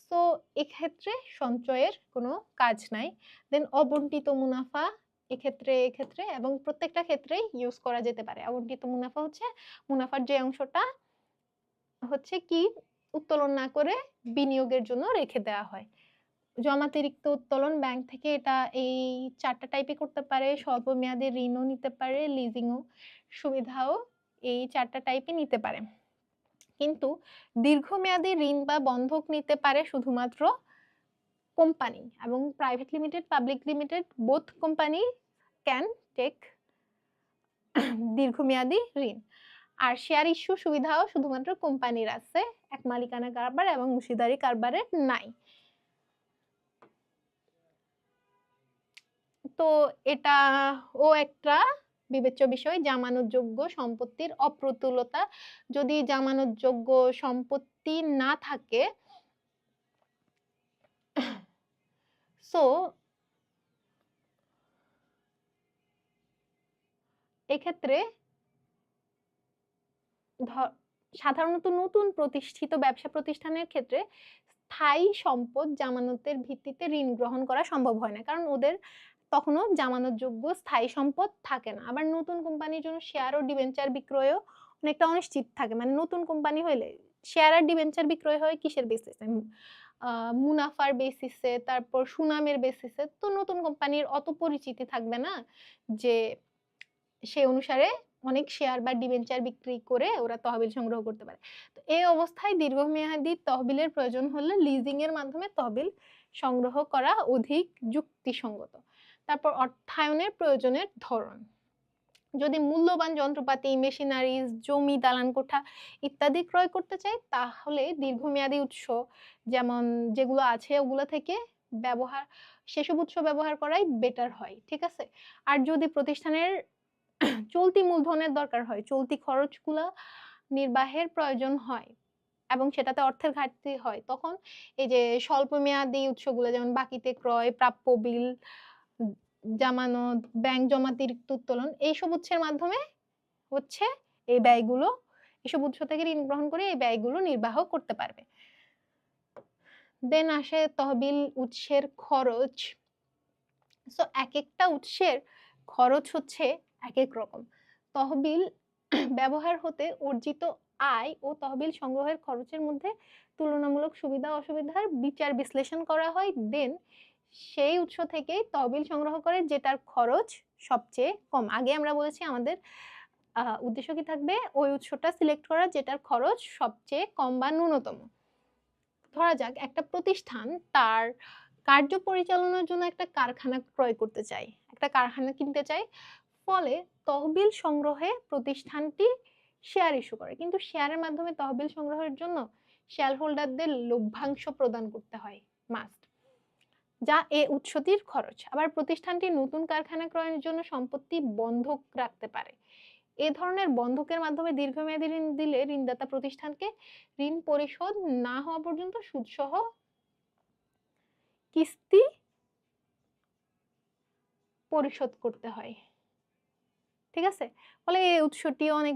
সো এক্ষেত্রে সঞ্চয়ের কোনো কাজ নাই। দেন অবন্টিত মুনাফা এক্ষেত্রে এবং প্রত্যেকটা ক্ষেত্রেই ইউজ করা যেতে পারে। অবন্টিত মুনাফা হচ্ছে মুনাফার যে অংশটা হচ্ছে কি উত্তোলন না করে বিনিয়োগের জন্য রেখে দেওয়া হয়। জমাতিরিক্ত উত্তোলন ব্যাংক থেকে এটা এই 4টা টাইপে করতে পারে। স্বল্প মেয়াদী ঋণও নিতে পারে, লিজিংও সুবিধাও এই 4টা টাইপে নিতে পারে। কিন্তু দীর্ঘমেয়াদী ঋণ বা বন্ধক নিতে পারে শুধুমাত্র কোম্পানি, এবং private limited, public limited, both company can take দীর্ঘমেয়াদী ঋণ। আর শেয়ার ইস্যু সুবিধাও শুধুমাত্র কোম্পানির আছে, এক মালিকানা কারবার এবং অংশীদারি কারবারের নাই। তো এটা ও একটা বিবেচ্য বিষয়, জামানতযোগ্য সম্পত্তির অপ্রতুলতা। যদি জামানতযোগ্য সম্পত্তি না থাকে, সো এক্ষেত্রে সাধারণত নতুন প্রতিষ্ঠিত ব্যবসা প্রতিষ্ঠানের ক্ষেত্রে স্থায়ী সম্পদ জামানতের ভিত্তিতে ঋণ গ্রহণ করা সম্ভব হয় না, কারণ ওদের তখনও জামানতযোগ্য স্থায়ী সম্পদ থাকে না। আবার নতুন কোম্পানির জন্য শেয়ার ও ডিবেঞ্চার বিক্রয়ও অনেকটা অনিশ্চিত থাকে। মানে নতুন কোম্পানি হইলে শেয়ার আর ডিবেঞ্চার বিক্রয় হয় কিসের বেসিসে? মুনাফার বেসিসে, তারপর সুনামের বেসিসে। তো নতুন কোম্পানির অত পরিচিতি থাকবে না যে সেই অনুসারে অনেক শেয়ার বা ডিবেঞ্চার বিক্রি করে ওরা তহবিল সংগ্রহ করতে পারে। তো এই অবস্থায় দীর্ঘমেয়াদী তহবিলের প্রয়োজন হলে লিজিং এর মাধ্যমে তহবিল সংগ্রহ করা অধিক যুক্তিসঙ্গত। তারপর অর্থায়নের প্রয়োজনের ধরন। যদি মূল্যবান যন্ত্রপাতি, মেশিনারিজ, জমি, দালান কোঠা ইত্যাদি ক্রয় করতে চাই, তাহলে দীর্ঘমেয়াদী উৎস যেমন যেগুলো আছে ওগুলো থেকে সেসব উৎস ব্যবহার করাই বেটার হয়, ঠিক আছে। আর যদি প্রতিষ্ঠানের চলতি মূলধনের দরকার হয়, চলতি খরচগুলো নির্বাহের প্রয়োজন হয় এবং সেটাতে অর্থের ঘাটতি হয়, তখন এই যে স্বল্প মেয়াদী উৎসগুলো যেমন বাকিতে ক্রয়, প্রাপ্য বিল, জামানত, ব্যাংক জমাতিরিক্ত উত্তোলন, এইসব উৎসের মাধ্যমে হচ্ছে এই ব্যয়গুলো, এসব উৎস থেকে ঋণ গ্রহণ করে এই ব্যয়গুলো নির্বাহ করতে পারবে। দেন আসে তহবিল উৎসের খরচ। সো এক একটা উৎসের খরচ হচ্ছে এক এক রকম। তহবিল ব্যবহার হতে অর্জিত আয় ও তহবিল সংগ্রহের খরচের মধ্যে তুলনামূলক সুবিধা অসুবিধার বিচার বিশ্লেষণ করা হয়। দেন সেই উৎস থেকে তহবিল সংগ্রহ করে যেটার খরচ সবচেয়ে কম। আগে আমরা বলেছি আমাদের উদ্দেশ্য কি থাকবে, ওই উৎসটা সিলেক্ট করা যেটার খরচ সবচেয়ে কম বা ন্যূনতম। ধরা যাক একটা প্রতিষ্ঠান তার কার্য পরিচালনার জন্য একটা কারখানা ক্রয় করতে চায়, একটা কারখানা কিনতে চায়। ফলে তহবিল সংগ্রহে প্রতিষ্ঠানটি শেয়ার ইস্যু করে, কিন্তু শেয়ারের মাধ্যমে তহবিল সংগ্রহের জন্য শেয়ার হোল্ডারদের লভ্যাংশ প্রদান করতে হয়, মাস্ট, যা এ উৎসটির খরচ। আবার প্রতিষ্ঠানটি নতুন কারখানা ক্রয়ের জন্য সম্পত্তি বন্ধক রাখতে পারে। এ ধরনের বন্ধকের মাধ্যমে দীর্ঘমেয়াদী ঋণ দিলে ঋণদাতা প্রতিষ্ঠানকে ঋণ পরিশোধ না হওয়া পর্যন্ত সুদসহ কিস্তি পরিশোধ করতে হয়, ঠিক আছে। ফলে এই উৎসটি অনেক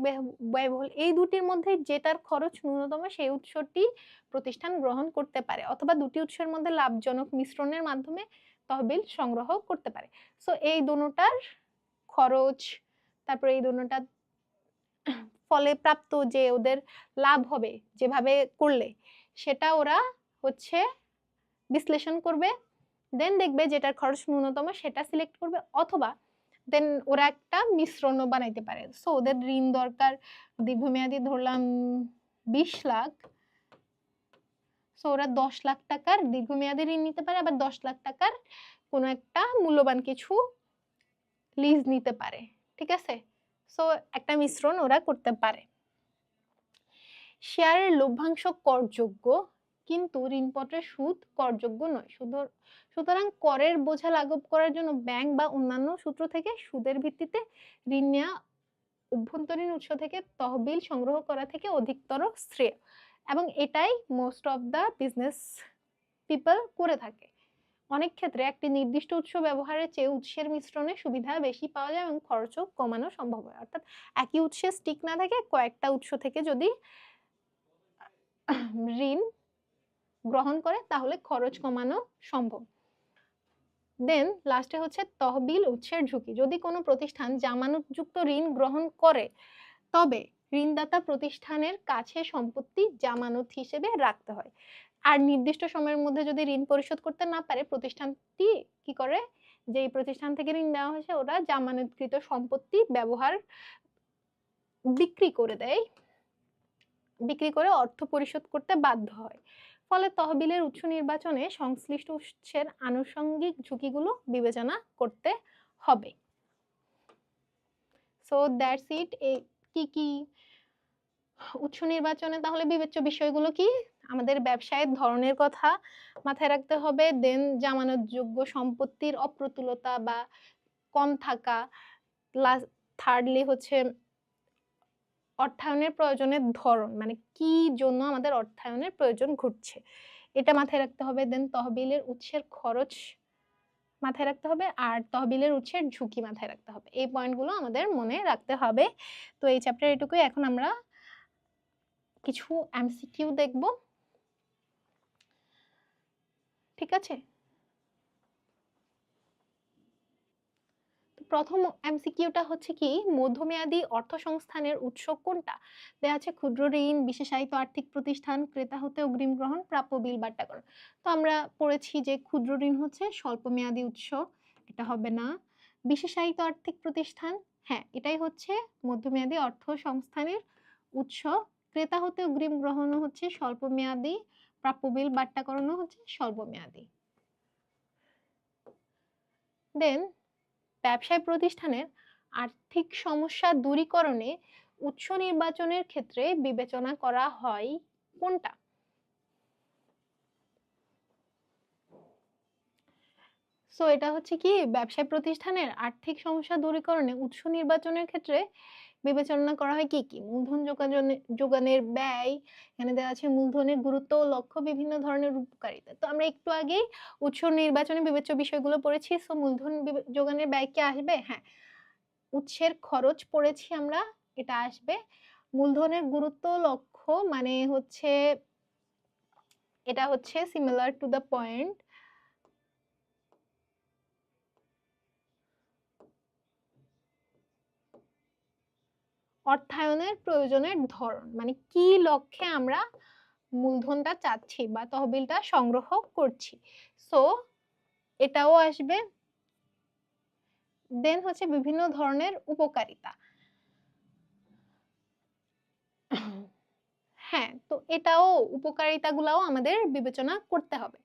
ব্যয়বহুল। এই দুটির মধ্যে যেটার খরচ ন্যূনতম সেই উৎসটি প্রতিষ্ঠান গ্রহণ করতে পারে, অথবা দুটি উৎসের মধ্যে লাভজনক মিশ্রণের মাধ্যমে তহবিল সংগ্রহ করতে পারে। সো এই দুটোটার খরচ, তারপরে এই দুটোটা ফলে প্রাপ্ত যে ওদের লাভ হবে যেভাবে করলে, সেটা ওরা হচ্ছে বিশ্লেষণ করবে। দেন দেখবে যেটার খরচ ন্যূনতম সেটা সিলেক্ট করবে, অথবা দেন ওরা একটা মিশ্রণও বানাইতে পারে। সো ওদের ঋণ দরকার দীর্ঘমেয়াদী, ধরলাম 20 লাখ, সো ওরা 10 লাখ টাকার দীর্ঘমেয়াদী ঋণ নিতে পারে, আবার 10 লাখ টাকার কোনো একটা মূল্যবান কিছু লিজ নিতে পারে, ঠিক আছে। সো একটা মিশ্রণ ওরা করতে পারে। শেয়ারের লভ্যাংশ করযোগ্য, কিন্তু ঋণপত্রের সুদ করযোগ্য নয়। সুতরাং করের বোঝা লাঘব করার জন্য ব্যাংক বা অন্যান্য সূত্র থেকে সুদের ভিত্তিতে ঋণ নেওয়া অভ্যন্তরীণ উৎস থেকে তহবিল সংগ্রহ করা থেকে অধিকতর শ্রেয়, এবং এটাই most of the business people করে থাকে। অনেক ক্ষেত্রে একটি নির্দিষ্ট উৎস ব্যবহারের চেয়ে উৎসের মিশ্রণে সুবিধা বেশি পাওয়া যায় এবং খরচও কমানো সম্ভব হয়। অর্থাৎ একই উৎসে স্টিক না থাকে, কয়েকটা উৎস থেকে যদি ঋণ গ্রহণ করে তাহলে খরচ কমানো সম্ভব। দেন লাস্টে হচ্ছে তহবিল উৎসের ঝুঁকি। যদি কোনো প্রতিষ্ঠান জামানতযুক্ত ঋণ গ্রহণ করে, তবে ঋণদাতা প্রতিষ্ঠানের কাছে সম্পত্তি জামানত হিসেবে রাখতে হয়। আর নির্দিষ্ট সময়ের মধ্যে যদি ঋণ পরিশোধ করতে না পারে, প্রতিষ্ঠানটি কি করে, যে প্রতিষ্ঠান থেকে ঋণ দেওয়া হয়েছে ওরা জামানতকৃত সম্পত্তি বিক্রি করে দেয় বিক্রি করে অর্থ পরিশোধ করতে বাধ্য হয়। ফলে তহবিলের উৎস নির্বাচনে সংশ্লিষ্ট উৎসের আনুষঙ্গিক ঝুঁকিগুলো বিবেচনা করতে হবে। So that's it. কি কি উৎস নির্বাচনে তাহলে বিবেচ্য বিষয়গুলো কি? আমাদের ব্যবসায়ের ধরনের কথা মাথায় রাখতে হবে, দেন জামানতযোগ্য সম্পত্তির অপ্রতুলতা বা কম থাকা, থার্ডলি হচ্ছে অর্থায়নের প্রয়োজনের ধরন, মানে কি জন্য আমাদের অর্থায়নের প্রয়োজন ঘটছে এটা মাথায় রাখতে হবে। দেন তহবিলের উৎসের খরচ মাথায় রাখতে হবে, আর তহবিলের উৎসের ঝুঁকি মাথায় রাখতে হবে। এই পয়েন্টগুলো আমাদের মনে রাখতে হবে। তো এই চ্যাপ্টার এটুকুই। এখন আমরা কিছু এমসিকিউ দেখব, ঠিক আছে? প্রথম এমসিকিউটা হচ্ছে কি, মধ্যমেয়াদী অর্থসংস্থানের উৎস কোনটা? দেয়া আছে ক্ষুদ্র ঋণ, বিশেষায়িত আর্থিক প্রতিষ্ঠান, ক্রেতা হতে অগ্রিম গ্রহণ, প্রাপ্য বিল বাট্টাকরণ। তো আমরা পড়েছি যে ক্ষুদ্র ঋণ হচ্ছে স্বল্পমেয়াদী উৎস, এটা হবে না। বিশেষায়িত আর্থিক প্রতিষ্ঠান, হ্যাঁ এটাই হচ্ছে মধ্যমেয়াদী অর্থসংস্থানের উৎস। ক্রেতা হতে অগ্রিম গ্রহণও হচ্ছে স্বল্পমেয়াদী, প্রাপ্য বিল বাট্টাকরণও হচ্ছে স্বল্পমেয়াদী। দেন ব্যবসায় প্রতিষ্ঠানের আর্থিক সমস্যা দূরীকরণে উৎস নির্বাচনের ক্ষেত্রে বিবেচনা করা হয় কোনটা? সো এটা হচ্ছে কি, ব্যবসায় প্রতিষ্ঠানের আর্থিক সমস্যা দূরীকরণে উৎস নির্বাচনের ক্ষেত্রে বিবেচনা করা হয় কি কি? মূলধন যোগানের ব্যয়, এখানে দেওয়া আছে মূলধনের গুরুত্ব ও লক্ষ্য, বিভিন্ন ধরনের উপকারিতা। তো আমরা একটু আগেই উৎস নির্বাচনে বিবেচ্য বিষয়গুলো পড়েছি। সো মূলধন যোগানের ব্যয় কি আসবে? হ্যাঁ, উৎসের খরচ পড়েছি আমরা, এটা আসবে। মূলধনের গুরুত্ব লক্ষ্য মানে হচ্ছে এটা হচ্ছে সিমিলার টু দ্য পয়েন্ট। অর্থায়নের প্রয়োজনের ধরন, মানে কি লক্ষ্যে আমরা মূলধনটা চাচ্ছি বা তহবিলটা সংগ্রহ করছি, সো এটাও আসবে। দেন হচ্ছে বিভিন্ন ধরনের উপকারিতা, হ্যাঁ তো এটাও উপকারিতাগুলোও আমাদের বিবেচনা করতে হবে।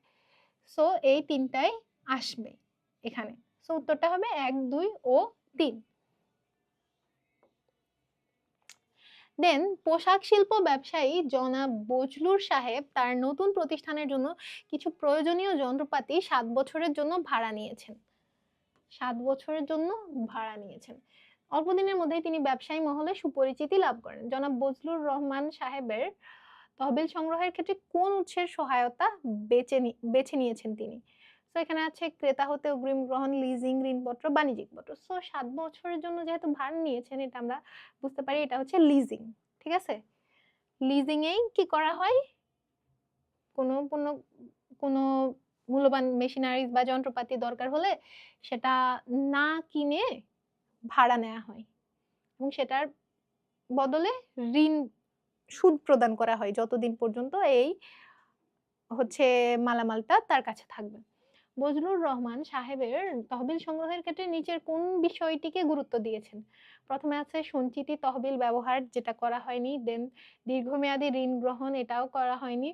সো এই তিনটাই আসবে এখানে। সো উত্তরটা হবে 1, 2 ও 3। দেন পোশাক শিল্প ব্যবসায়ী জনাব বজলুর সাহেব তার নতুন প্রতিষ্ঠানের জন্য কিছু প্রয়োজনীয় যন্ত্রপাতি 7 বছরের জন্য ভাড়া নিয়েছেন। 7 বছরের জন্য ভাড়া নিয়েছেন। অল্পদিনের মধ্যেই তিনি ব্যবসায়ী মহলে সুপরিচিতি লাভ করেন। জনাব বজলুর রহমান সাহেবের তহবিল সংগ্রহের ক্ষেত্রে কোন উৎসের সহায়তা বেছে নিয়েছেন তিনি? সো এখানে আছে ক্রেতা হতে অগ্রিম গ্রহণ, লিজিং, ঋণপত্র, বাণিজ্যিক পত্র। সো 7 বছরের জন্য যেহেতু ভাড়া নিয়েছেন, এটা আমরা বুঝতে পারি এটা হচ্ছে লিজিং, ঠিক আছে? লিজিং এই কি করা হয়, কোনো পণ্য, কোনো মূল্যবান মেশিনারিজ বা যন্ত্রপাতি দরকার হলে সেটা না কিনে ভাড়া নেওয়া হয় এবং সেটার বদলে ঋণ সুদ প্রদান করা হয় যতদিন পর্যন্ত এই হচ্ছে মালামালটা তার কাছে থাকবে। বজলুর রহমান সাহেবের তহবিল সংগ্রহের ক্ষেত্রে নিচের কোন বিষয়টিকে গুরুত্ব দিয়েছেন? প্রথমে আছে সঞ্চিতি তহবিল ব্যবহার, যেটা করা হয়নি। দেন দীর্ঘমেয়াদী ঋণ গ্রহণ, এটাও করা হয়নি,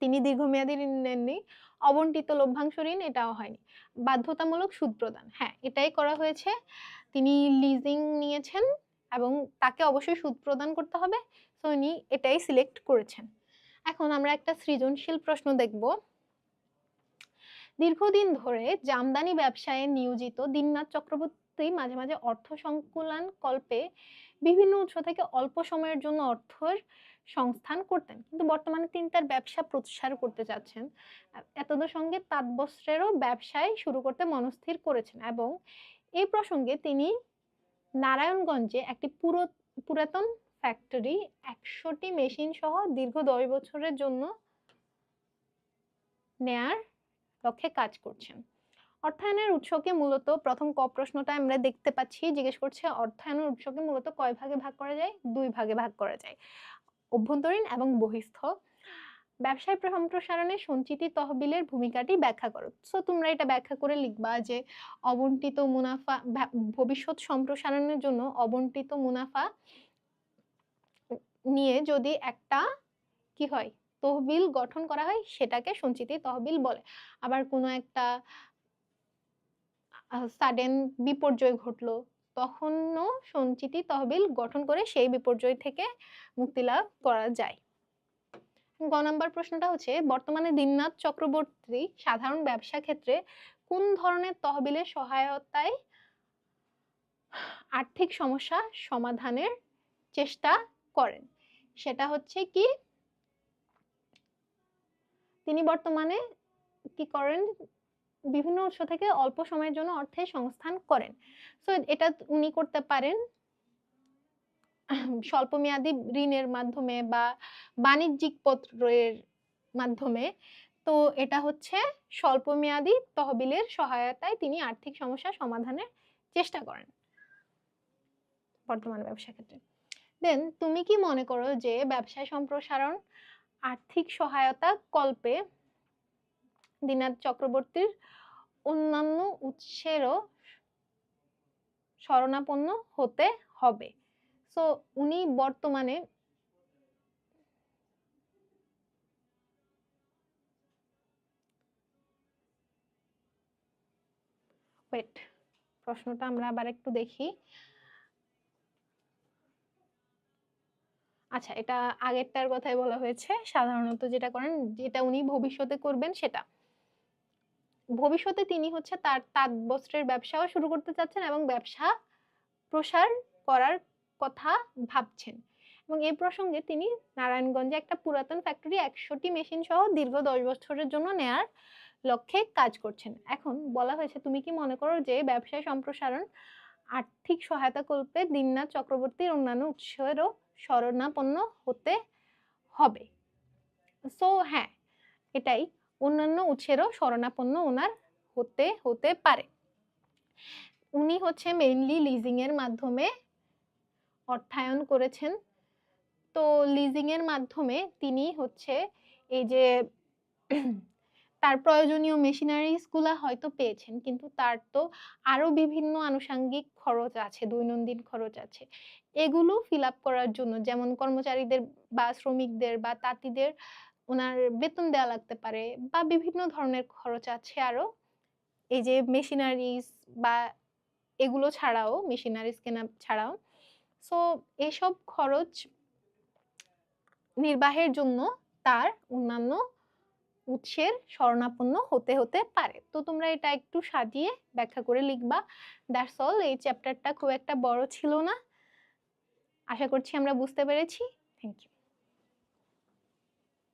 তিনি দীর্ঘমেয়াদী ঋণ নেননি। অবন্টিত লভ্যাংশ ঋণ, এটাও হয়নি। বাধ্যতামূলক সুদ প্রদান, হ্যাঁ এটাই করা হয়েছে। তিনি লিজিং নিয়েছেন এবং তাকে অবশ্যই সুদ প্রদান করতে হবে, সো উনি এটাই সিলেক্ট করেছেন। এখন আমরা একটা সৃজনশীল প্রশ্ন দেখব। দীর্ঘদিন ধরে জামদানি ব্যবসায়ে নিয়োজিত দীননাথ চক্রবর্তী মাঝে মাঝে অর্থ সংকুলান কল্পে বিভিন্ন উৎস থেকে অল্প সময়ের জন্য অর্থের সংস্থান করতেন, কিন্তু বর্তমানে তিনি তার ব্যবসা প্রসার করতে চাচ্ছেন। এতদের সঙ্গে তাঁত বস্ত্রেরও ব্যবসায় শুরু করতে মনস্থির করেছেন এবং এই প্রসঙ্গে তিনি নারায়ণগঞ্জে একটি পুরাতন ফ্যাক্টরি 100টি মেশিন সহ দীর্ঘ 10 বছরের জন্য নেয়ার লক্ষ্যে কাজ করছেন। অর্থায়নের উৎসকে মূলত প্রথম ক প্রশ্নটা আমরা দেখতে পাচ্ছি, জিজ্ঞেস করছে অর্থায়নের উৎসকে মূলত কয় ভাগে ভাগ করা যায়? 2 ভাগে ভাগ করা যায়, অভ্যন্তরীণ এবং বহিস্থ। ব্যবসায় সম্প্রসারণে সঞ্চিতি তহবিলের ভূমিকাটি ব্যাখ্যা করো। সো তোমরা এটা ব্যাখ্যা করে লিখবা যে অবন্টিত মুনাফা, ভবিষ্যৎ সম্প্রসারণের জন্য অবন্টিত মুনাফা নিয়ে যদি একটা কি হয়, তহবিল গঠন করা হয়, সেটাকে সঞ্চিতি তহবিল বলে। আবার কোনো একটা সাডেন বিপর্যয় ঘটলো, তখনও সঞ্চিতি তহবিল গঠন করে সেই বিপর্যয় থেকে মুক্তি লাভ করা যায়। গ নাম্বার প্রশ্নটা হচ্ছে, বর্তমানে দীননাথ চক্রবর্তী সাধারণ ব্যবসা ক্ষেত্রে কোন ধরনের তহবিলের সহায়তায় আর্থিক সমস্যা সমাধানের চেষ্টা করেন? সেটা হচ্ছে কি, তিনি বর্তমানে কি করেন, বিভিন্ন উৎস থেকে অল্প সময়ের জন্য অর্থের সংস্থান করেন। সো এটা উনি করতে পারেন স্বল্পমেয়াদী ঋণের মাধ্যমে বা বাণিজ্যিক পত্রের মাধ্যমে। তো এটা হচ্ছে স্বল্পমেয়াদী তহবিলের সহায়তায় তিনি আর্থিক সমস্যা সমাধানের চেষ্টা করেন বর্তমান ব্যবসা ক্ষেত্রে। দেন তুমি কি মনে করো যে ব্যবসা সম্প্রসারণ আর্থিক সহায়তা কল্পে দীননাথ চক্রবর্তীর অন্যান্য উৎসেরও শরণাপন্ন হতে হবে? সো উনি বর্তমানে ওয়েট, প্রশ্নটা আমরা আবার একটু দেখি। আচ্ছা, এটা আগেরটার কথাই বলা হয়েছে। সাধারণত যেটা করেন, যেটা উনি ভবিষ্যতে করবেন সেটা। ভবিষ্যতে তিনি হচ্ছে তার তাঁত বস্ত্রের ব্যবসাও শুরু করতে চাচ্ছেন এবং ব্যবসা প্রসার করার কথা ভাবছেন। এবং এই প্রসঙ্গে তিনি নারায়ণগঞ্জে একটা পুরাতন ফ্যাক্টরি 100টি মেশিন সহ দীর্ঘ 10 বছরের জন্য নেয়ার লক্ষ্যে কাজ করছেন। এখন বলা হয়েছে, তুমি কি মনে করো যে ব্যবসায় সম্প্রসারণ আর্থিক সহায়তা কল্পে দীননাথ চক্রবর্তীর অন্যান্য উৎসেরও শরণাপন্ন হতে হবে? সো হ্যাঁ, এটাই, অন্যান্য উৎসেরও শরণাপন্ন ওনার হতে পারে। উনি হচ্ছে মেইনলি লিজিং এর মাধ্যমে অর্থায়ন করেছেন। তো লিজিং এর মাধ্যমে তিনি হচ্ছে এই যে তার প্রয়োজনীয় মেশিনারিজ গুলা হয়তো পেয়েছেন, কিন্তু তার তো আরো বিভিন্ন আনুষঙ্গিক খরচ আছে, দৈনন্দিন খরচ আছে। এগুলো ফিল আপ করার জন্য, যেমন কর্মচারীদের বা শ্রমিকদের বা তাঁতিদের ওনার বেতন দেওয়া লাগতে পারে, বা বিভিন্ন ধরনের খরচ আছে আরো, এই যে মেশিনারিজ বা এগুলো ছাড়াও, মেশিনারিজ কেনা ছাড়াও। সো এসব খরচ নির্বাহের জন্য তার অন্যান্য উৎসের শরণাপন্ন হতে পারে। তো তোমরা এটা একটু সাজিয়ে ব্যাখ্যা করে লিখবা। That's all. এই চ্যাপ্টারটা খুব একটা বড় ছিল না। আশা করছি আমরা বুঝতে পেরেছি। Thank you.